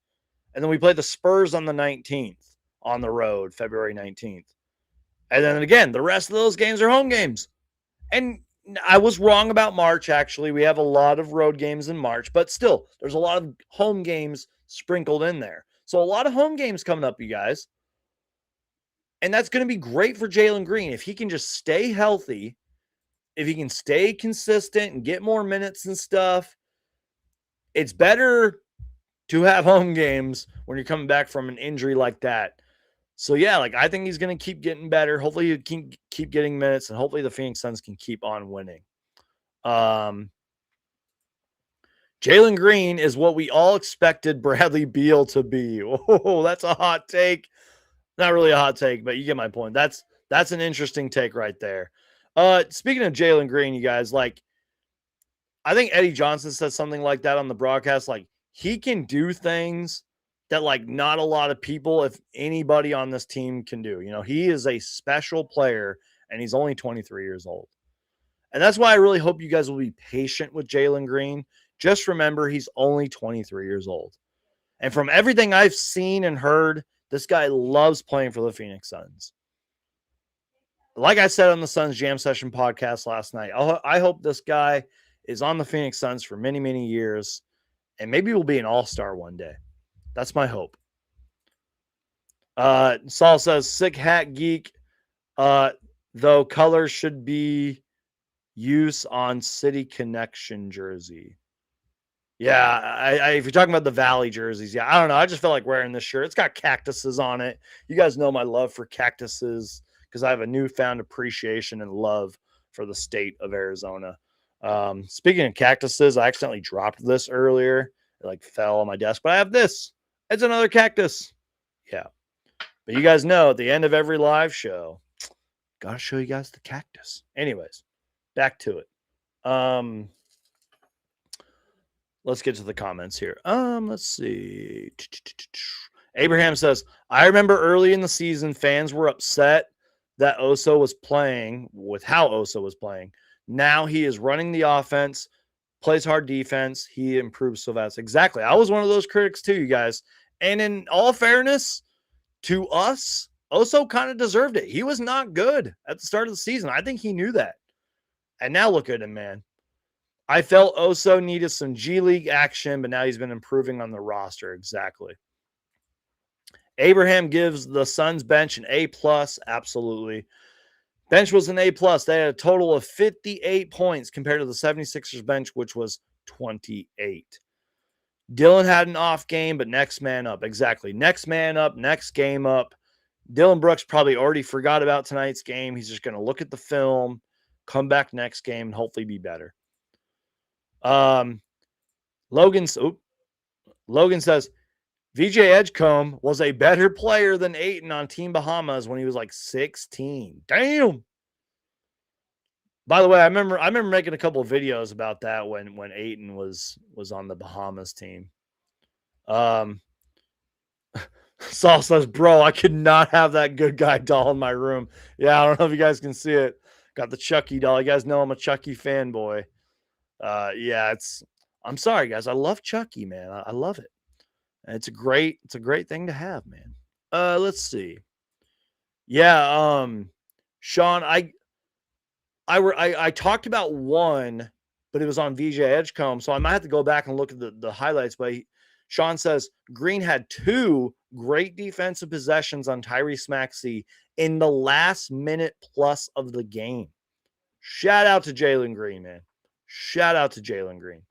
And then we play the Spurs on the 19th on the road, February 19th. And then again, the rest of those games are home games. And I was wrong about March, actually. We have a lot of road games in March, but still, there's a lot of home games sprinkled in there. So a lot of home games coming up, you guys. And that's going to be great for Jaylen Green. If he can just stay healthy, if he can stay consistent and get more minutes and stuff, it's better to have home games when you're coming back from an injury like that. So yeah, like I think he's going to keep getting better. Hopefully he can keep getting minutes, and hopefully the Phoenix Suns can keep on winning. Jaylen Green is what we all expected Bradley Beal to be. Oh, that's a hot take. Not really a hot take, but you get my point. That's an interesting take right there. Speaking of Jaylen Green, you guys, like I think Eddie Johnson said something like that on the broadcast. Like he can do things that like not a lot of people, if anybody on this team, can do. You know, he is a special player, and he's only 23 years old. And that's why I really hope you guys will be patient with Jaylen Green. Just remember, he's only 23 years old. And from everything I've seen and heard, this guy loves playing for the Phoenix Suns. Like I said on the Suns Jam Session podcast last night, I hope this guy is on the Phoenix Suns for many, many years, and maybe we'll be an all-star one day. That's my hope. Saul says, sick hat geek, though colors should be use on City Connection jersey. Yeah, if you're talking about the Valley jerseys, yeah, I don't know. I just felt like wearing this shirt. It's got cactuses on it. You guys know my love for cactuses because I have a newfound appreciation and love for the state of Arizona. Speaking of cactuses, I accidentally dropped this earlier. It like fell on my desk, but I have this. It's another cactus. Yeah. But you guys know at the end of every live show, gotta show you guys the cactus. Anyways, back to it. Let's get to the comments here. Let's see. Abraham says, I remember early in the season, fans were upset that Oso was playing with how Oso was playing. Now he is running the offense, plays hard defense. He improves so fast. Exactly. I was one of those critics too, you guys. And in all fairness to us, Oso kind of deserved it. He was not good at the start of the season. I think he knew that. And now look at him, man. I felt Oso needed some G League action, but now he's been improving on the roster. Exactly. Abraham gives the Suns bench an A+. Absolutely. Bench was an A+. They had a total of 58 points compared to the 76ers bench, which was 28. Dylan had an off game, but next man up. Exactly. Next man up, next game up. Dylan Brooks probably already forgot about tonight's game. He's just going to look at the film, come back next game, and hopefully be better. Logan says, VJ Edgecombe was a better player than Ayton on Team Bahamas when he was like 16. Damn. By the way, I remember making a couple of videos about that when Ayton was on the Bahamas team. Saul says, bro, I could not have that good guy doll in my room. Yeah, I don't know if you guys can see it. Got the Chucky doll. You guys know I'm a Chucky fanboy. Yeah, I'm sorry, guys. I love Chucky, man. I love it. It's a great thing to have, man. Let's see. Yeah, Sean, I talked about one, but it was on VJ Edgecombe, so I might have to go back and look at the highlights. But Sean says Green had 2 great defensive possessions on Tyrese Maxey in the last minute plus of the game. Shout out to Jaylen Green, man. Shout out to Jaylen Green.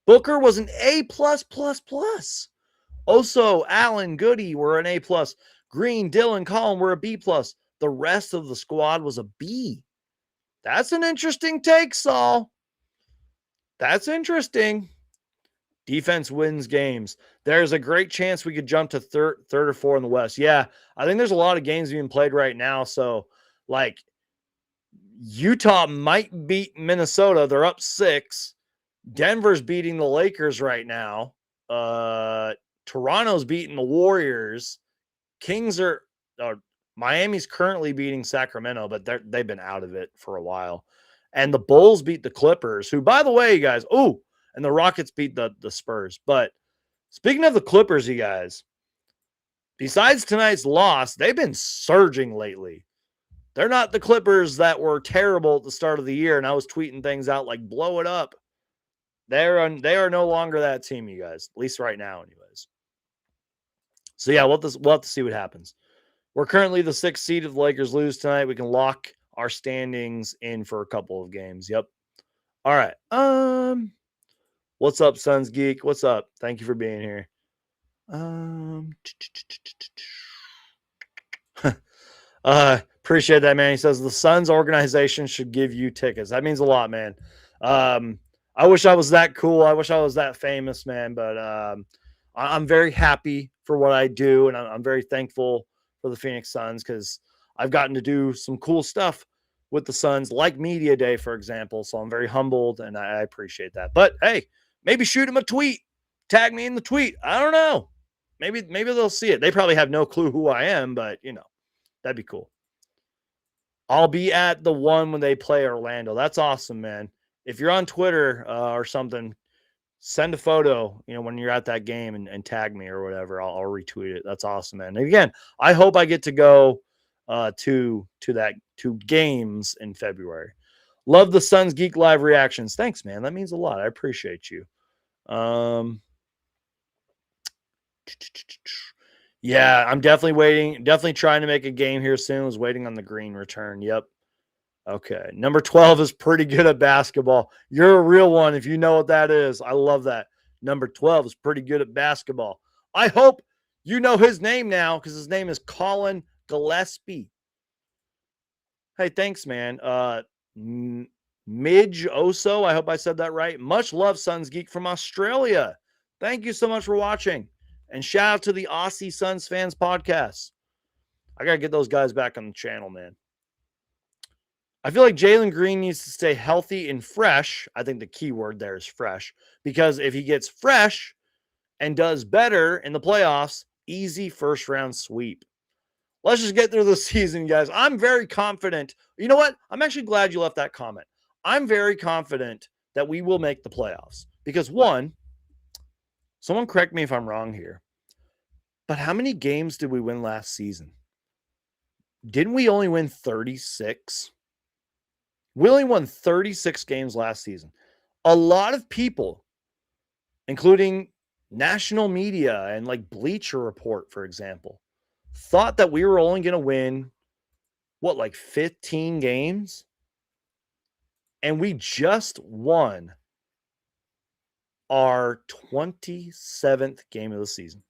Booker was an A+++. Oso, Allen, Goody were an A+. Green, Dylan, Collin were a B+. The rest of the squad was a B. That's an interesting take, Saul. That's interesting. Defense wins games. There's a great chance we could jump to third or fourth in the West. Yeah, I think there's a lot of games being played right now. So, like, Utah might beat Minnesota. They're up 6. Denver's beating the Lakers right now. Toronto's beating the Warriors. Kings are Miami's currently beating Sacramento, but they've been out of it for a while. And the Bulls beat the Clippers, who, by the way, you guys, and the Rockets beat the Spurs. But speaking of the Clippers, you guys, besides tonight's loss, they've been surging lately. They're not the Clippers that were terrible at the start of the year, and I was tweeting things out like, blow it up. They are no longer that team, you guys, at least right now, anyways. So, yeah, we'll have to see what happens. We're currently the 6th seed. If the Lakers lose tonight, we can lock our standings in for a couple of games. Yep. All right. What's up, Suns Geek? What's up? Thank you for being here. Appreciate that, man. He says the Suns organization should give you tickets. That means a lot, man. I wish I was that cool. I wish I was that famous, man. But I'm very happy for what I do, and I'm very thankful for the Phoenix Suns because I've gotten to do some cool stuff with the Suns, like Media Day, for example. So I'm very humbled, and I appreciate that. But hey, maybe shoot them a tweet, tag me in the tweet. I don't know. Maybe they'll see it. They probably have no clue who I am, but that'd be cool. I'll be at the one when they play Orlando. That's awesome, man. If you're on Twitter or something, send a photo, when you're at that game and tag me or whatever. I'll retweet it. That's awesome, man. And again, I hope I get to go to games in February. Love the Suns Geek Live reactions. Thanks, man. That means a lot. I appreciate you. Yeah, I'm definitely waiting. Definitely trying to make a game here soon. Was waiting on the Green return. Yep. Okay. Number 12 is pretty good at basketball. You're a real one if you know what that is. I love that. Number 12 is pretty good at basketball. I hope you know his name now because his name is Colin Gillespie. Hey, thanks, man. Midge Oso, I hope I said that right. Much love, Suns Geek from Australia. Thank you so much for watching. And shout out to the Aussie Suns Fans podcast. I got to get those guys back on the channel, man. I feel like Jaylen Green needs to stay healthy and fresh. I think the key word there is fresh. Because if he gets fresh and does better in the playoffs, easy first round sweep. Let's just get through the season, guys. I'm very confident. You know what? I'm actually glad you left that comment. I'm very confident that we will make the playoffs. Because one, someone correct me if I'm wrong here, but how many games did we win last season? Didn't we only win 36? We only won 36 games last season. A lot of people, including national media and like Bleacher Report, for example, thought that we were only going to win, 15 games? And we just won our 27th game of the season.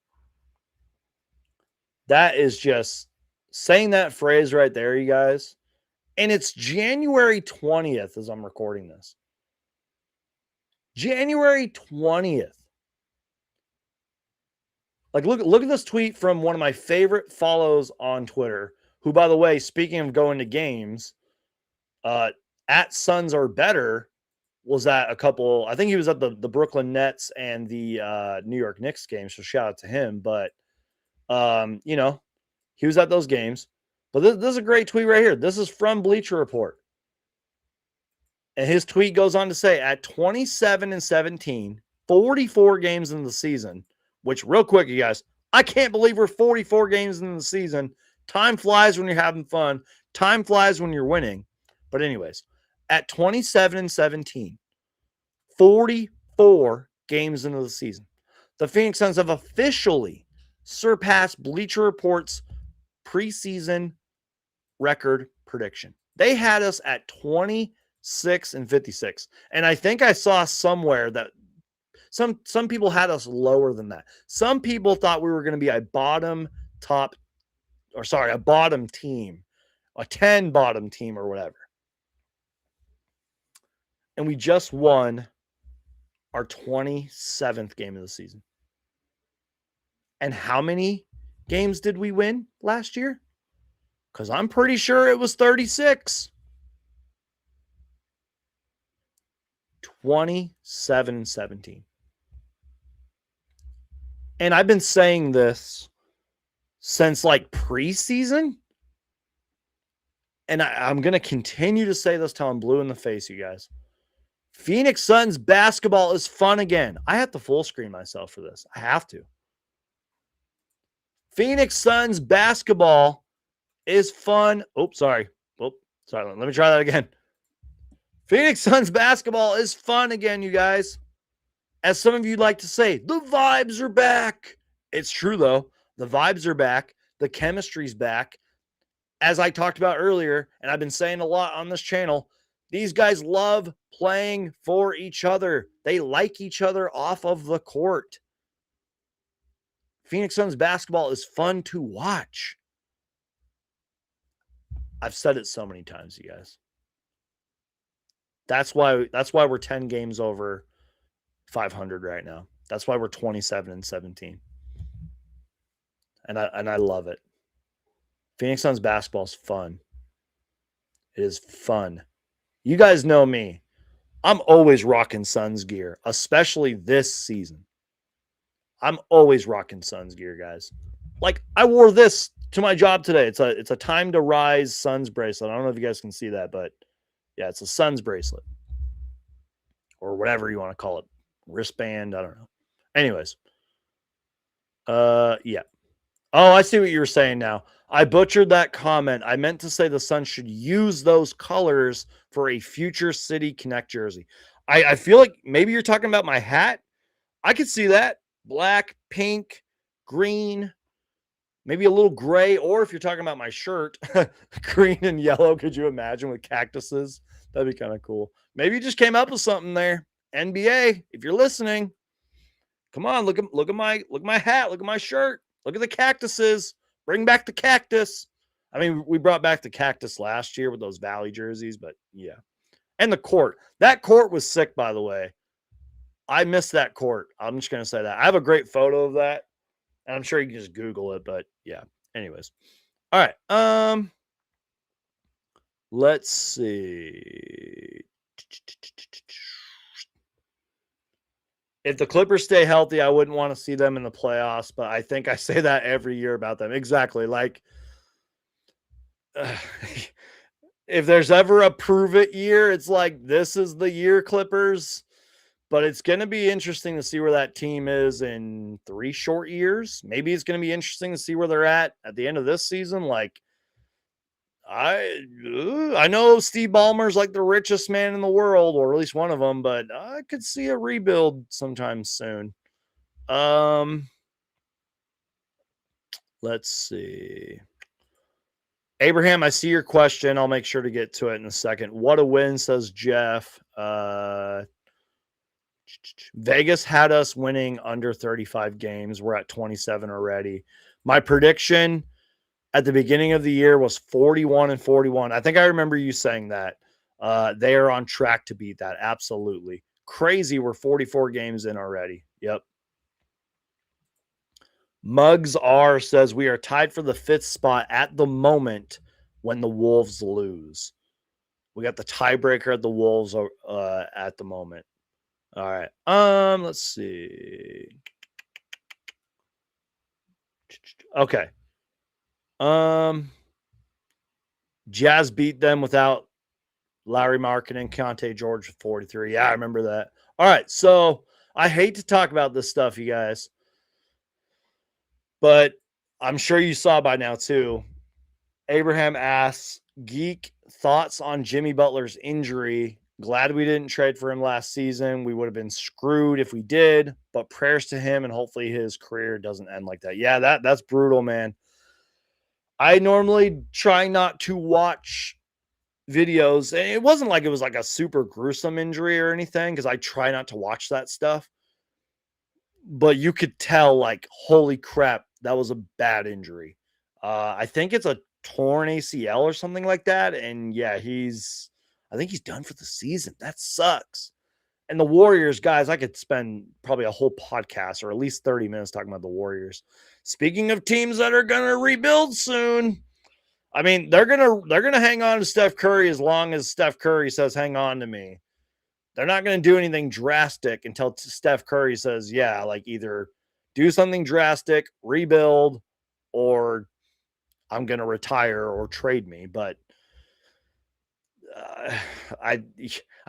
That is just saying that phrase right there, you guys. And it's January 20th as I'm recording this. January 20th. Like, look at this tweet from one of my favorite follows on Twitter, who, by the way, speaking of going to games, at Suns Are Better was at a couple. I think he was at the Brooklyn Nets and the New York Knicks game. So shout out to him. But, he was at those games. But this is a great tweet right here. This is from Bleacher Report. And his tweet goes on to say, at 27-17, 44 games in the season, which real quick, you guys, I can't believe we're 44 games in the season. Time flies when you're having fun. Time flies when you're winning. But anyways, at 27-17, 44 games into the season, the Phoenix Suns have officially surpassed Bleacher Report's preseason record prediction. They had us at 26-56. And I think I saw somewhere that some people had us lower than that. Some people thought we were going to be a bottom team, a 10 bottom team or whatever. And we just won our 27th game of the season. And how many games did we win last year? Because I'm pretty sure it was 36. 27-17. And I've been saying this since like preseason. And I'm going to continue to say this till I'm blue in the face, you guys. Phoenix Suns basketball is fun again. I have to full screen myself for this. I have to. Phoenix Suns basketball is fun. Sorry. Let me try that again. Phoenix Suns basketball is fun again, you guys. As some of you like to say, the vibes are back. It's true, though. The vibes are back. The chemistry's back. As I talked about earlier, and I've been saying a lot on this channel, these guys love playing for each other. They like each other off of the court. Phoenix Suns basketball is fun to watch. I've said it so many times, you guys. That's why we're 10 games over 500 right now. That's why we're 27-17. And I love it. Phoenix Suns basketball is fun. It is fun. You guys know me. I'm always rocking Suns gear, especially this season. I'm always rocking Suns gear, guys. Like, I wore this to my job today. It's a Time to Rise Suns bracelet. I don't know if you guys can see that, but yeah, it's a Suns bracelet. Or whatever you want to call it. Wristband, I don't know. Anyways. Yeah. Oh, I see what you're saying now. I butchered that comment. I meant to say the Suns should use those colors for a future City Connect jersey. I feel like maybe you're talking about my hat. I could see that. Black, pink, green, maybe a little gray. Or if you're talking about my shirt, green and yellow. Could you imagine with cactuses? That'd be kind of cool. Maybe you just came up with something there. NBA, if you're listening, come on, look at my hat, look at my shirt. Look at the cactuses. Bring back the cactus. I mean, we brought back the cactus last year with those Valley jerseys, but yeah. And the court. That court was sick, by the way. I missed that court. I'm just going to say that. I have a great photo of that, and I'm sure you can just Google it, but yeah. Anyways. All right. Let's see. If the Clippers stay healthy, I wouldn't want to see them in the playoffs, but I think I say that every year about them. Exactly. Like, if there's ever a prove it year, it's like, this is the year, Clippers. But it's going to be interesting to see where that team is in 3 short years. Maybe it's going to be interesting to see where they're at the end of this season. Like, I know Steve Ballmer's like the richest man in the world, or at least one of them, but I could see a rebuild sometime soon. Let's see. Abraham, I see your question. I'll make sure to get to it in a second. What a win, says Jeff. Vegas had us winning under 35 games. We're at 27 already. My prediction at the beginning of the year was 41-41. I think I remember you saying that. They are on track to beat that. Absolutely. Crazy. We're 44 games in already. Yep. Muggs R says we are tied for the 5th spot at the moment when the Wolves lose. We got the tiebreaker at the Wolves at the moment. All right. Let's see. Okay. Jazz beat them without Larry Markin and Keontae George with 43. Yeah, I remember that. All right, so I hate to talk about this stuff, you guys, but I'm sure you saw by now too. Abraham asks, Geek, thoughts on Jimmy Butler's injury? Glad we didn't trade for him last season. We would have been screwed if we did, but prayers to him and hopefully his career doesn't end like that. Yeah, that's brutal, man. I normally try not to watch videos. And it wasn't like it was like a super gruesome injury or anything, because I try not to watch that stuff. But you could tell, like, holy crap, that was a bad injury. I think it's a torn ACL or something like that. And yeah, I think he's done for the season. That sucks. And the Warriors, guys, I could spend probably a whole podcast or at least 30 minutes talking about the Warriors. Speaking of teams that are going to rebuild soon, I mean, they're gonna hang on to Steph Curry as long as Steph Curry says, hang on to me. They're not going to do anything drastic until Steph Curry says, yeah, like either do something drastic, rebuild, or I'm going to retire or trade me. But I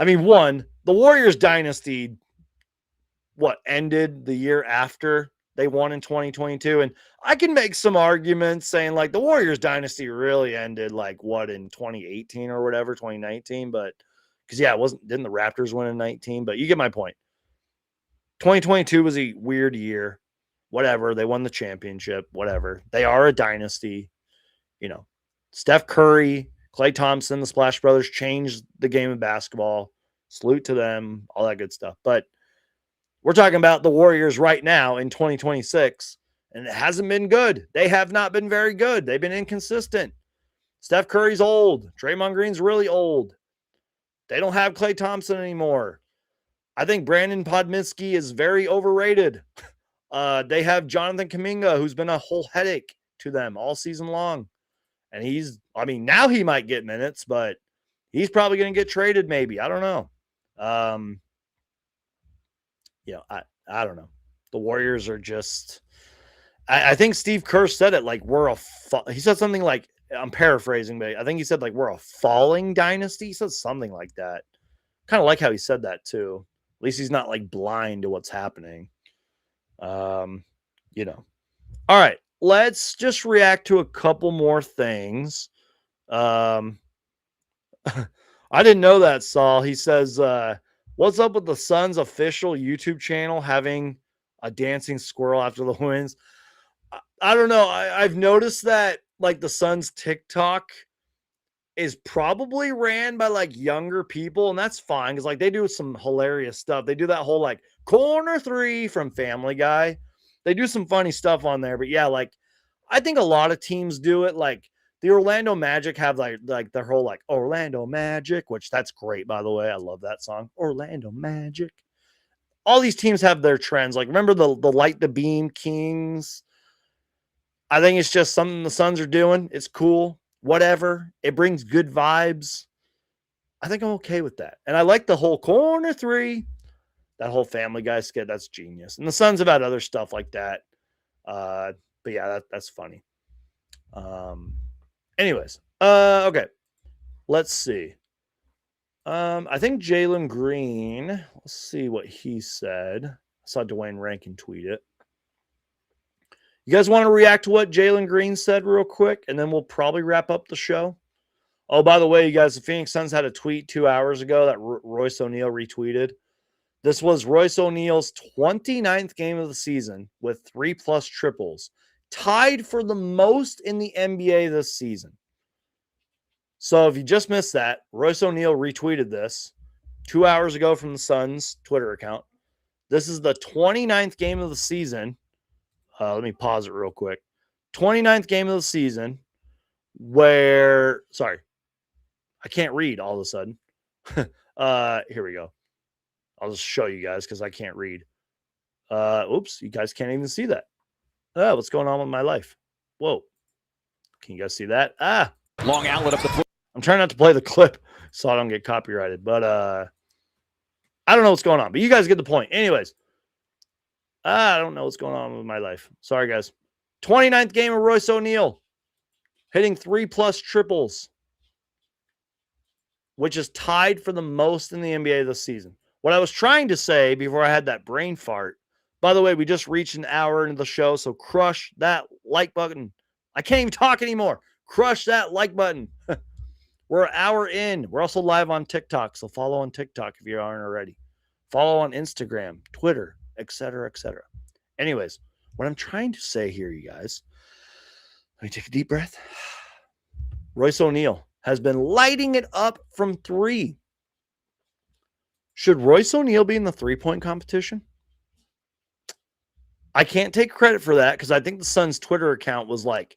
mean, the Warriors dynasty, ended the year after they won in 2022. And I can make some arguments saying like the Warriors dynasty really ended like in 2018 or whatever, 2019. But because didn't the Raptors win in 19? But you get my point. 2022 was a weird year. Whatever. They won the championship. Whatever. They are a dynasty. Steph Curry, Klay Thompson, the Splash Brothers changed the game of basketball. Salute to them. All that good stuff. But we're talking about the Warriors right now in 2026, and it hasn't been good. They have not been very good. They've been inconsistent. Steph Curry's old. Draymond Green's really old. They don't have Klay Thompson anymore. I think Brandon Podminsky is very overrated. They have Jonathan Kuminga, who's been a whole headache to them all season long. And now he might get minutes, but he's probably going to get traded maybe. I don't know. I don't know. The Warriors are just, I think Steve Kerr said it like he said something like, I'm paraphrasing, but I think he said like we're a falling dynasty. He said something like that. Kind of like how he said that too. At least he's not like blind to what's happening. All right, let's just react to a couple more things. I didn't know that, Saul. He says, what's up with the Suns official YouTube channel having a dancing squirrel after the wins? I don't know. I've noticed that like the Suns TikTok is probably ran by like younger people, and that's fine because like they do some hilarious stuff. They do that whole like corner three from Family Guy. They do some funny stuff on there, but yeah, like I think a lot of teams do it. Like the Orlando Magic have like their whole like Orlando Magic, which that's great, by the way. I love that song, Orlando Magic. All these teams have their trends. Like remember the Light the Beam Kings. I think it's just something the Suns are doing. It's cool. Whatever. It brings good vibes. I think I'm okay with that. And I like the whole corner three. That whole Family Guy skit. That's genius. And the Suns have had other stuff like that. But yeah, that's funny. Anyways. Okay. Let's see. I think Jaylen Green. Let's see what he said. I saw Dwayne Rankin tweet it. You guys want to react to what Jaylen Green said real quick, and then we'll probably wrap up the show. Oh, by the way, you guys, the Phoenix Suns had a tweet 2 hours ago that Royce O'Neal retweeted. This was Royce O'Neal's 29th game of the season with 3+ triples, tied for the most in the NBA this season. So if you just missed that, Royce O'Neal retweeted this 2 hours ago from the Suns Twitter account. This is the 29th game of the season. Let me pause it real quick. 29th game of the season where, sorry, I can't read all of a sudden. Here we go. I'll just show you guys because I can't read. Oops, you guys can't even see that. What's going on with my life? Whoa. Can you guys see that? Long outlet up the floor. I'm trying not to play the clip so I don't get copyrighted, but I don't know what's going on, but you guys get the point. Anyways, I don't know what's going on with my life. Sorry, guys. 29th game of Royce O'Neal hitting 3+ triples, which is tied for the most in the NBA this season. What I was trying to say before I had that brain fart, by the way, we just reached an hour into the show, so crush that like button. I can't even talk anymore. Crush that like button. We're an hour in. We're also live on TikTok, so follow on TikTok if you aren't already. Follow on Instagram, Twitter, etc., etc. Anyways, what I'm trying to say here, you guys, let me take a deep breath. Royce O'Neal has been lighting it up from three. Should Royce O'Neal be in the three-point competition? I can't take credit for that because I think the Suns' Twitter account was like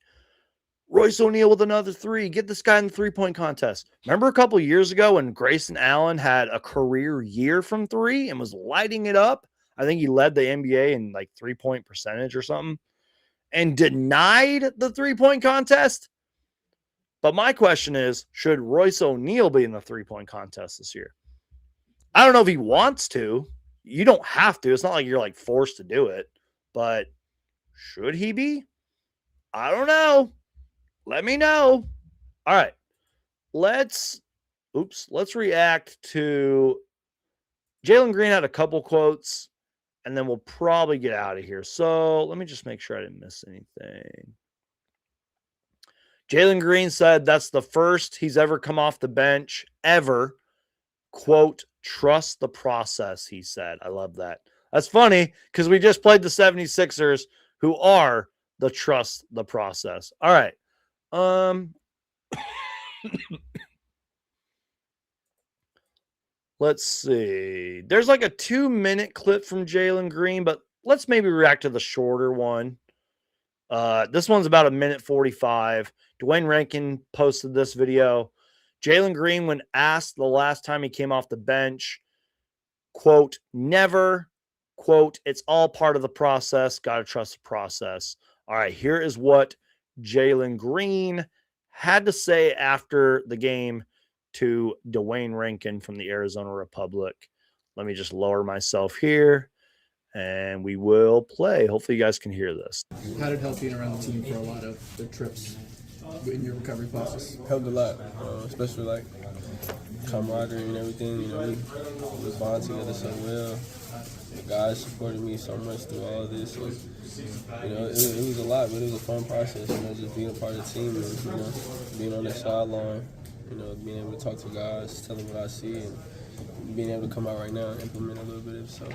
Royce O'Neal with another three. Get this guy in the three-point contest. Remember a couple years ago when Grayson Allen had a career year from three and was lighting it up? I think he led the NBA in like three-point percentage or something and denied the three-point contest. But my question is, should Royce O'Neal be in the three-point contest this year? I don't know if he wants to. You don't have to. It's not like you're like forced to do it. But should he be? I don't know. Let me know. All right. Let's react to Jaylen Green had a couple quotes, and then we'll probably get out of here. So let me just make sure I didn't miss anything. Jaylen Green said that's the first he's ever come off the bench ever. Quote, trust the process, he said. I love that. That's funny because we just played the 76ers, who are the trust the process. All right. Let's see. There's like a 2-minute clip from Jaylen Green, but let's maybe react to the shorter one. This one's about 1:45. Dwayne Rankin posted this video. Jaylen Green, when asked the last time he came off the bench, quote, never, quote, it's all part of the process. Got to trust the process. All right, here is what Jaylen Green had to say after the game to Dwayne Rankin from the Arizona Republic. Let me just lower myself here and we will play. Hopefully you guys can hear this. How did it help being around the team for a lot of the trips in your recovery process? Helped a lot, especially like camaraderie and everything. You know, we bond together so well. The guys supported me so much through all of this. And, you know, it was a lot, but it was a fun process. You know, just being a part of the team and, you know, being on the sideline, you know, being able to talk to guys, tell them what I see, and being able to come out right now and implement a little bit of it. So,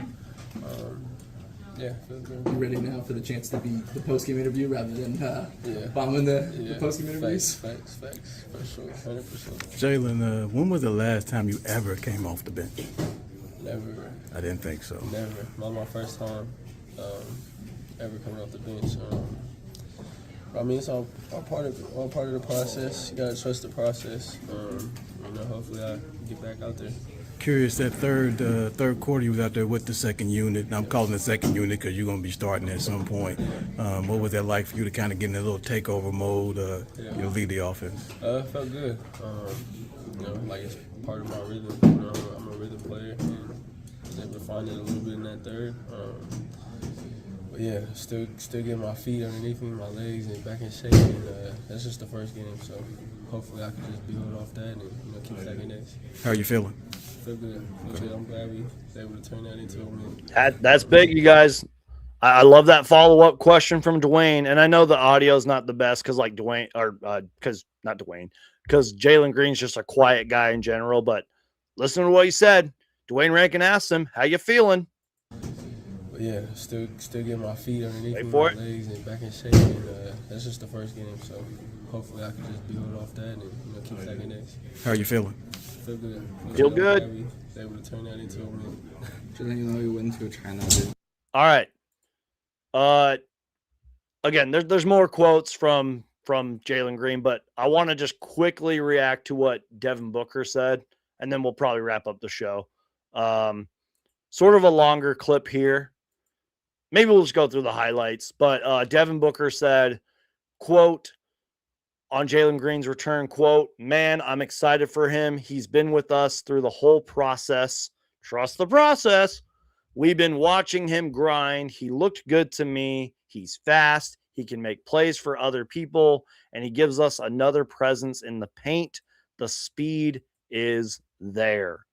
yeah, feel good. You ready now for the chance to be the post-game interview rather than bombing the post-game interviews? Facts, for sure, 100%. Jaylen, when was the last time you ever came off the bench? Never. I didn't think so. Never. Not my first time ever coming off the bench. I mean, it's all part of the process. You gotta trust the process. You know, hopefully I get back out there. Curious, that third quarter you was out there with the second unit, and I'm calling it second unit because you're gonna be starting at some point. What was that like for you to kind of get in a little takeover mode, you know, lead the offense? It felt good. You know, like it's part of my rhythm. You know, I'm a rhythm player, and I was able to find it a little bit in that third. But yeah, still getting my feet underneath me, my legs, and back in shape. And that's just the first game, so hopefully I can just build off that and, you know, keep taking next. How are you feeling? Feel good. I'm glad we were able to turn that into a win. That's big, you guys. I love that follow-up question from Dwayne, and I know the audio is not the best because because Jaylen Green's just a quiet guy in general. But listen to what he said. Dwayne Rankin asked him, "How you feeling?" But yeah, still getting my feet underneath me, for my it. legs, and back in shape. And that's just the first game, so hopefully I can just build off that and, you know, keep taking next. How are you feeling? Feel good. Feel I'm good. glad we were able to turn that into a win. All right. Again, there's more quotes from Jaylen Green, but I want to just quickly react to what Devin Booker said, and then we'll probably wrap up the show. Sort of a longer clip here. Maybe we'll just go through the highlights, but Devin Booker said, quote, on Jaylen Green's return, quote, man, I'm excited for him. He's been with us through the whole process. Trust the process. We've been watching him grind. He looked good to me. He's fast. He can make plays for other people, and he gives us another presence in the paint. The speed is there.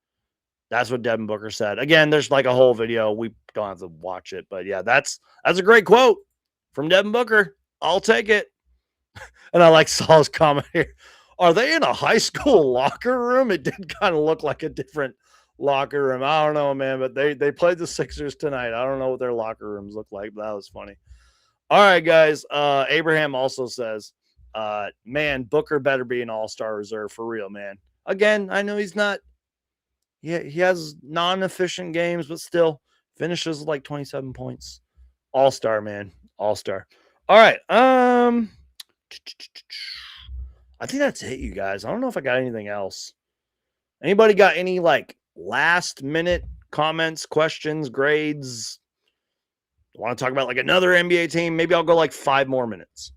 That's what Devin Booker said. Again, there's like a whole video. We don't have to watch it, but yeah, that's a great quote from Devin Booker. I'll take it. And I like Saul's comment here. Are they in a high school locker room? It did kind of look like a different locker room. I don't know, man, but they played the Sixers tonight. I don't know what their locker rooms look like, but that was funny. All right, guys. Abraham also says, man, Booker better be an all-star reserve for real, man. Again, I know he's not. He has non-efficient games, but still finishes like 27 points. All-star, man. All-star. All right. I think that's it, you guys. I don't know if I got anything else. Anybody got any like last minute comments, questions, grades? Want to talk about like another NBA team? Maybe I'll go like 5 more minutes.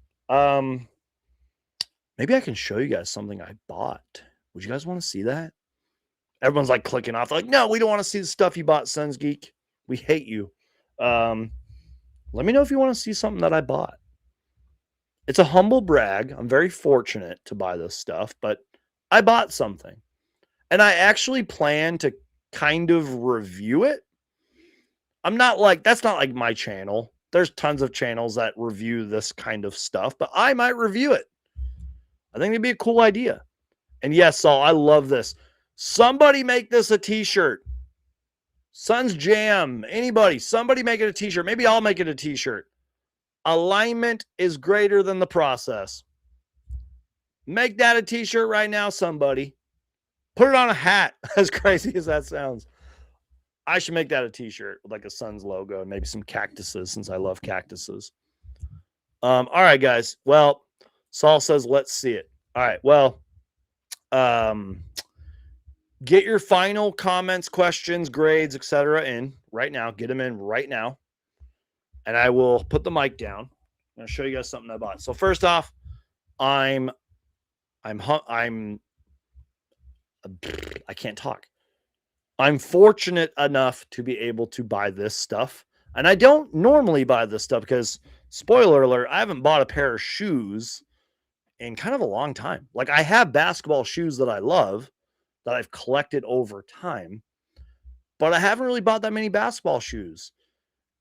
Maybe I can show you guys something I bought. Would you guys want to see that? Everyone's like clicking off. Like, no, we don't want to see the stuff you bought, Suns Geek. We hate you. Let me know if you want to see something that I bought. It's a humble brag. I'm very fortunate to buy this stuff, but I bought something. And I actually plan to kind of review it. I'm not like, that's not like my channel. There's tons of channels that review this kind of stuff, but I might review it. I think it'd be a cool idea. And yes, Saul, I love this. Somebody make this a t-shirt. Suns Jam. Anybody, somebody make it a t-shirt. Maybe I'll make it a t-shirt. Alignment is greater than the process. Make that a t-shirt right now, somebody. Put it on a hat, as crazy as that sounds. I should make that a t-shirt with like a Suns logo and maybe some cactuses since I love cactuses. All right, guys. Well, Saul says, let's see it. All right. Well, get your final comments, questions, grades, etc. in right now. Get them in right now. And I will put the mic down. I'm going to show you guys something I bought. So first off, I can't talk. I'm fortunate enough to be able to buy this stuff. And I don't normally buy this stuff because, spoiler alert, I haven't bought a pair of shoes in kind of a long time. Like, I have basketball shoes that I love that I've collected over time, but I haven't really bought that many basketball shoes.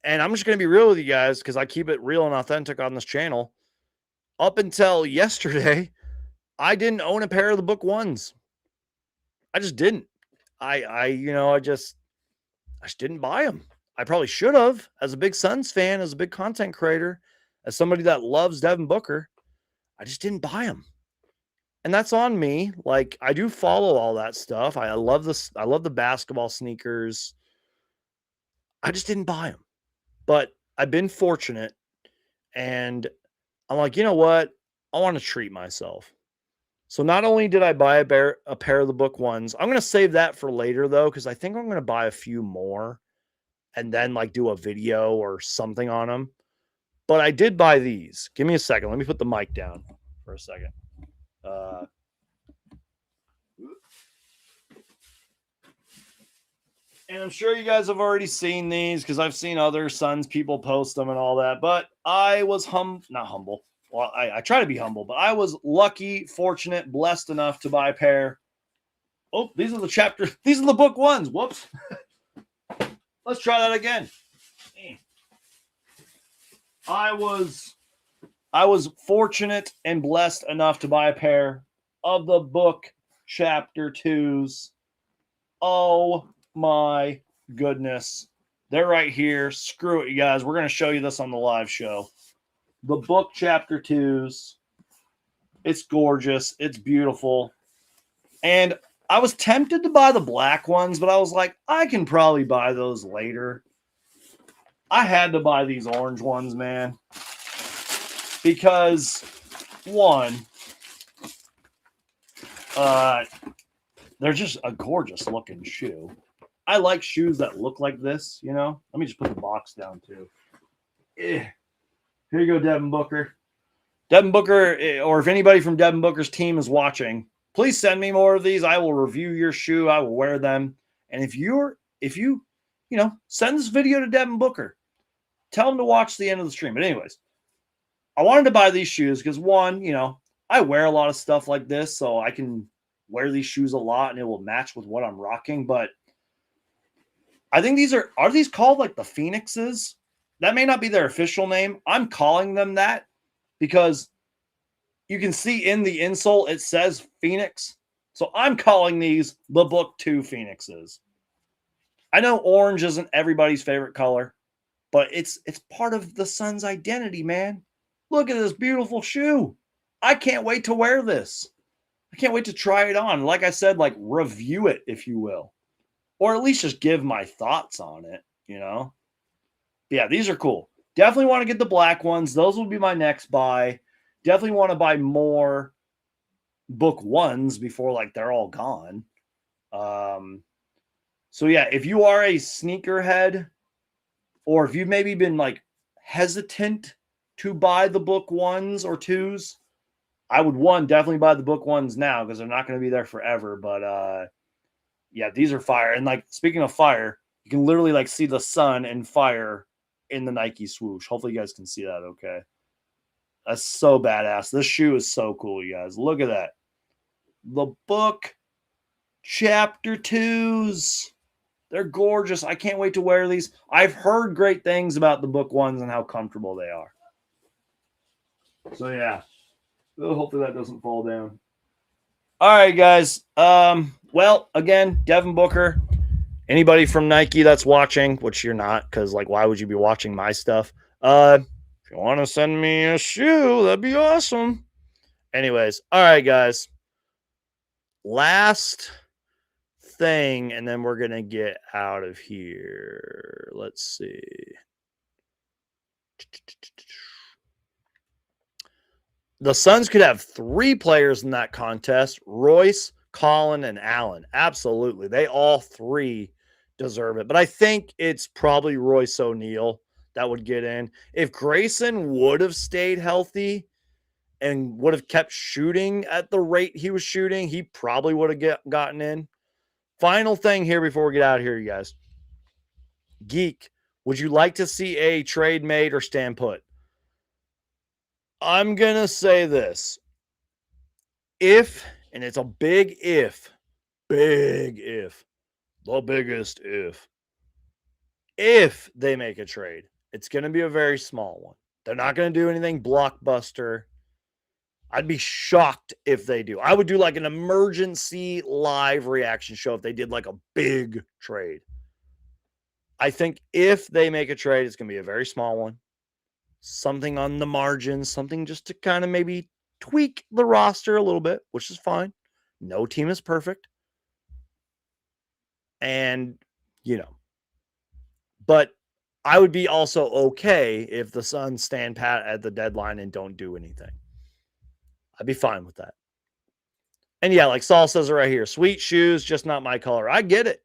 And I'm just going to be real with you guys because I keep it real and authentic on this channel. Up until yesterday, I didn't own a pair of the Book Ones. I just didn't. I just didn't buy them. I probably should have. As a big Suns fan, as a big content creator, as somebody that loves Devin Booker, I just didn't buy them. And that's on me. Like, I do follow all that stuff. I love this. I love the basketball sneakers. I just didn't buy them. But I've been fortunate. And I'm like, you know what? I want to treat myself. So not only did I buy a pair of the Book Ones, I'm going to save that for later, though, because I think I'm going to buy a few more and then like do a video or something on them. But I did buy these. Give me a second. Let me put the mic down for a second. And I'm sure you guys have already seen these because I've seen other Suns people post them and all that. But I was not humble. Well, I try to be humble, but I was lucky, fortunate, blessed enough to buy a pair. Oh, these are the Book Ones. Whoops. Let's try that again. I was fortunate and blessed enough to buy a pair of the Book Chapter 2s. Oh my goodness. They're right here. Screw it, you guys. We're going to show you this on the live show. The Book Chapter 2s. It's gorgeous. It's beautiful. And I was tempted to buy the black ones, but I was like, I can probably buy those later. I had to buy these orange ones, man. Because, one, they're just a gorgeous looking shoe. I like shoes that look like this, you know? Let me just put the box down, too. Here you go, Devin Booker. Devin Booker, or if anybody from Devin Booker's team is watching, please send me more of these. I will review your shoe. I will wear them. And if you send this video to Devin Booker, tell him to watch the end of the stream. But anyways, I wanted to buy these shoes because, one, I wear a lot of stuff like this, so I can wear these shoes a lot and it will match with what I'm rocking. But I think these are these called like the Phoenixes? That may not be their official name. I'm calling them that because you can see in the insole it says Phoenix. So I'm calling these the Book 2 Phoenixes. I know orange isn't everybody's favorite color, but it's part of the Suns' identity, man. Look at this beautiful shoe. I can't wait to wear this. I can't wait to try it on. Like I said, like review it, if you will. Or at least just give my thoughts on it, Yeah, these are cool. Definitely want to get the black ones. Those will be my next buy. definitely want to buy more book ones before like they're all gone. So yeah, if you are a sneakerhead, or if you've maybe been like hesitant to buy the book ones or twos, I would definitely buy the book ones now because they're not going to be there forever. But yeah, these are fire. And like speaking of fire, you can literally like see the sun and fire in the Nike swoosh. Hopefully you guys can see that okay. That's so badass. This shoe is so cool, you guys. Look at that. The book chapter 2s. They're gorgeous. I can't wait to wear these. I've heard great things about the book ones and how comfortable they are. So yeah. Hopefully that doesn't fall down. All right, guys. Well, again, Devin Booker. Anybody from Nike that's watching, which you're not, because like, why would you be watching my stuff? If you want to send me a shoe, that'd be awesome. Anyways, all right, guys. Last thing, and then we're gonna get out of here. Let's see. The Suns could have 3 players in that contest: Royce, Colin, and Allen. Absolutely. They all 3 deserve it. But I think it's probably Royce O'Neal that would get in. If Grayson would have stayed healthy and would have kept shooting at the rate he was shooting, he probably would have gotten in. Final thing here before we get out of here, you guys. Geek, would you like to see a trade made or stand put? I'm going to say this. If, and it's a big if, the biggest if they make a trade, it's going to be a very small one. They're not going to do anything blockbuster. I'd be shocked if they do. I would do like an emergency live reaction show if they did like a big trade. I think if they make a trade, it's going to be a very small one. Something on the margins, something just to kind of maybe tweak the roster a little bit, which is fine. No team is perfect. And, but I would be also okay if the Suns stand pat at the deadline and don't do anything. I'd be fine with that. And yeah, like Saul says right here, sweet shoes, just not my color. I get it.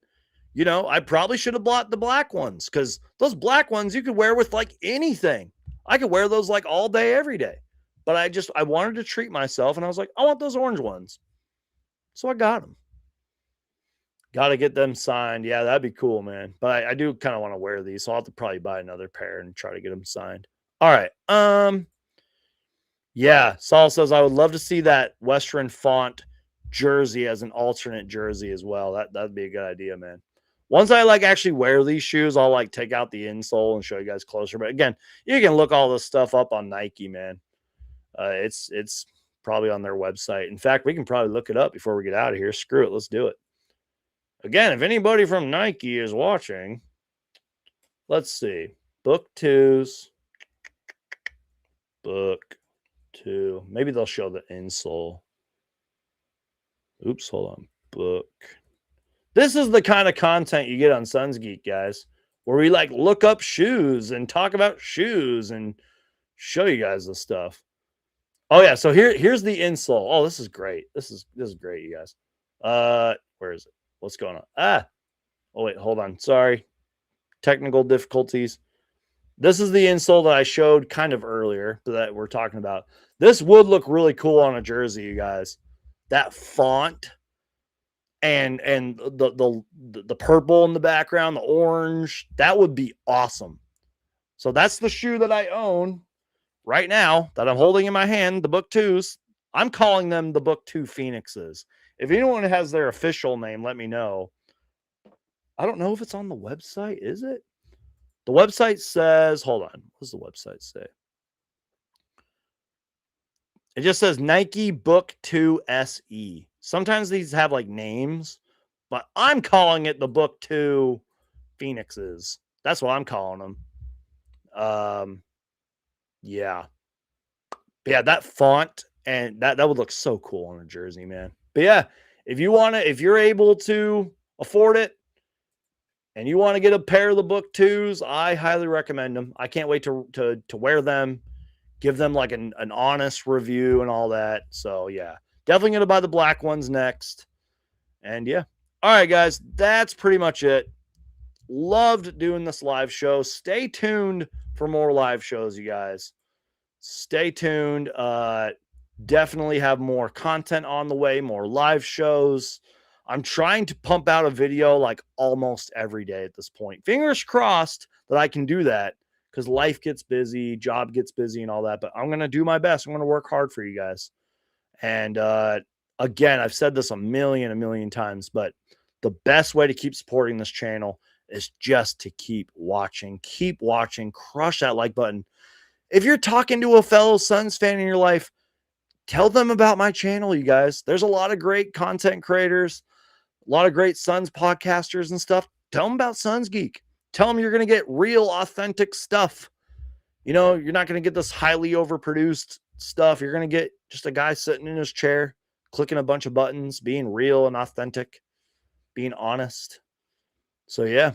I probably should have bought the black ones because those black ones you could wear with like anything. I could wear those like all day, every day. But I wanted to treat myself, and I was like, I want those orange ones. So I got them. Got to get them signed. Yeah, that'd be cool, man. But I do kind of want to wear these, so I'll have to probably buy another pair and try to get them signed. All right. Yeah, Saul says, I would love to see that Western font jersey as an alternate jersey as well. That'd be a good idea, man. Once I like actually wear these shoes, I'll like take out the insole and show you guys closer. But again, you can look all this stuff up on Nike, man. It's probably on their website. In fact, we can probably look it up before we get out of here. Screw it. Let's do it. Again, if anybody from Nike is watching, let's see. Book 2s. Book 2. Maybe they'll show the insole. Oops, hold on. Book. This is the kind of content you get on Suns Geek, guys, where we like look up shoes and talk about shoes and show you guys the stuff. Oh yeah, so here's the insole. Oh, this is great. This is great, you guys. Where is it? What's going on? Oh wait, hold on. Sorry. Technical difficulties. This is the insole that I showed kind of earlier that we're talking about. This would look really cool on a jersey, you guys. That font and the purple in the background, the orange, that would be awesome. So that's the shoe that I own right now that I'm holding in my hand, the Book 2s. I'm calling them the Book 2 Phoenixes. If anyone has their official name, let me know. I don't know if it's on the website. Is it? The website says, hold on. What does the website say? It just says Nike Book 2 SE. Sometimes these have like names, but I'm calling it the Book 2 Phoenixes. That's what I'm calling them. Yeah. But yeah, that font and that would look so cool on a jersey, man. But yeah, if you're able to afford it and you want to get a pair of the Book 2s, I highly recommend them. I can't wait to wear them, give them like an honest review and all that. So yeah, definitely going to buy the black ones next. And yeah. All right, guys, that's pretty much it. Loved doing this live show. Stay tuned for more live shows, you guys. Stay tuned. Definitely have more content on the way, more live shows. I'm trying to pump out a video like almost every day at this point. Fingers crossed that I can do that because life gets busy, job gets busy and all that. But I'm going to do my best. I'm going to work hard for you guys. And again, I've said this a million times, but the best way to keep supporting this channel is just to keep watching, crush that like button. If you're talking to a fellow Suns fan in your life, tell them about my channel, you guys. There's a lot of great content creators, a lot of great Suns podcasters and stuff. Tell them about Suns Geek. Tell them you're going to get real, authentic stuff. You know, you're not going to get this highly overproduced stuff. You're going to get just a guy sitting in his chair, clicking a bunch of buttons, being real and authentic, being honest. So, yeah.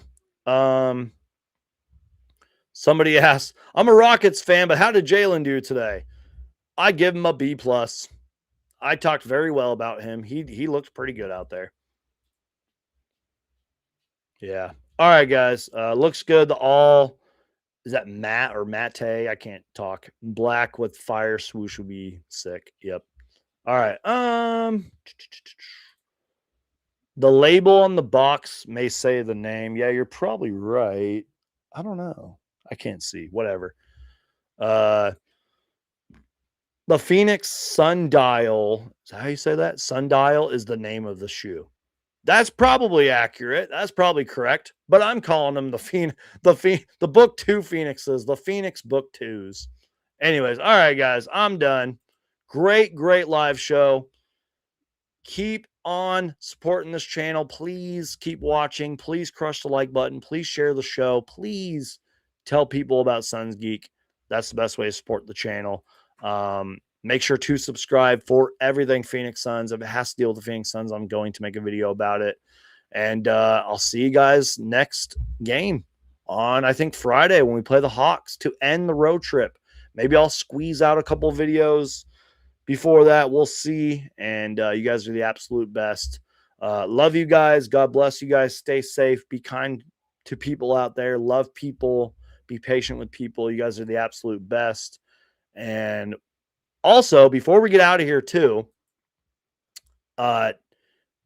Somebody asked, I'm a Rockets fan, but how did Jalen do today? I give him a B+. I talked very well about him. He looked pretty good out there. Yeah. All right, guys. Looks good. The all, is that matte or matte? I can't talk. Black with fire swoosh would be sick. Yep. All right. The label on the box may say the name. Yeah, you're probably right. I don't know. I can't see. Whatever. The Phoenix Sundial. Is that how you say that? Sundial is the name of the shoe. That's probably accurate. That's probably correct. But I'm calling them the Book 2 Phoenixes, the Phoenix Book 2s. Anyways, all right, guys, I'm done. Great live show. Keep on supporting this channel. Please keep watching. Please crush the like button. Please share the show. Please tell people about Suns Geek. That's the best way to support the channel. Make sure to subscribe for everything Phoenix Suns. If it has to deal with the Phoenix Suns, I'm going to make a video about it. And I'll see you guys next game on, I think, Friday when we play the Hawks to end the road trip. Maybe I'll squeeze out a couple videos before that. We'll see. And you guys are the absolute best. Love you guys. God bless you guys. Stay safe. Be kind to people out there. Love people. Be patient with people. You guys are the absolute best. And also, before we get out of here, too, for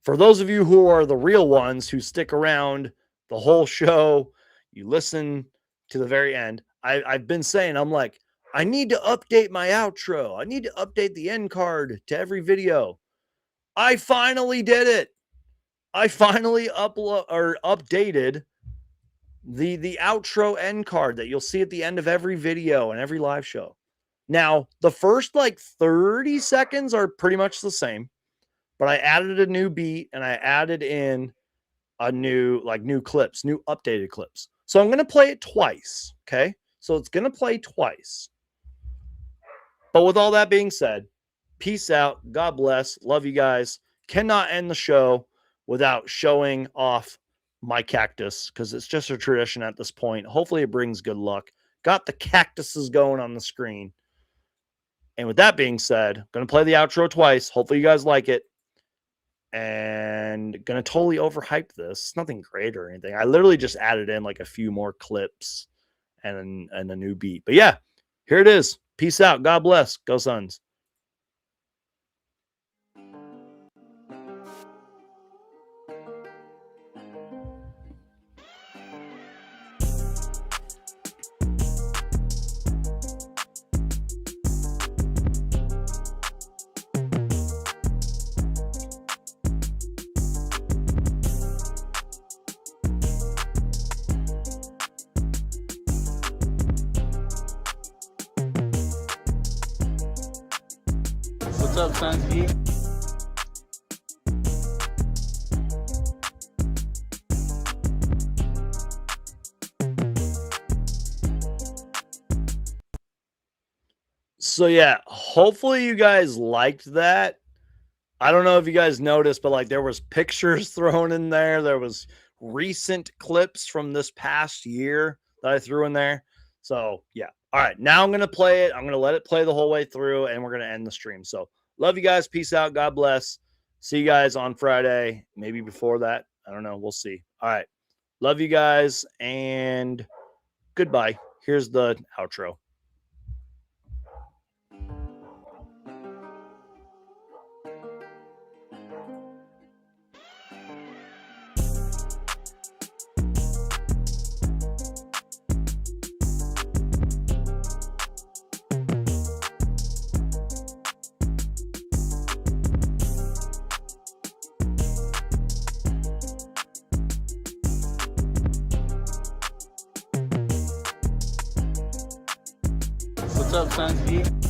those of you who are the real ones who stick around the whole show, you listen to the very end. I've been saying, I'm like, I need to update my outro. I need to update the end card to every video. I finally did it. I finally updated the outro end card that you'll see at the end of every video and every live show. Now, the first like 30 seconds are pretty much the same, but I added a new beat and I added in a new clips, new updated clips. So I'm going to play it twice. Okay. So it's going to play twice. But with all that being said, peace out. God bless. Love you guys. Cannot end the show without showing off my cactus because it's just a tradition at this point. Hopefully it brings good luck. Got the cactuses going on the screen. And with that being said, I'm going to play the outro twice. Hopefully you guys like it. And going to totally overhype this. It's nothing great or anything. I literally just added in like a few more clips and a new beat. But yeah, here it is. Peace out. God bless. Go Suns. What's up, Suns Geek? So yeah, hopefully you guys liked that. I don't know if you guys noticed, but like there was pictures thrown in there. There was recent clips from this past year that I threw in there. So yeah, All right, now I'm going to play it. I'm going to let it play the whole way through, and we're going to end the stream. So love you guys. Peace out. God bless. See you guys on Friday. Maybe before that. I don't know. We'll see. All right. Love you guys, and goodbye. Here's the outro. What's up, Sons Geek?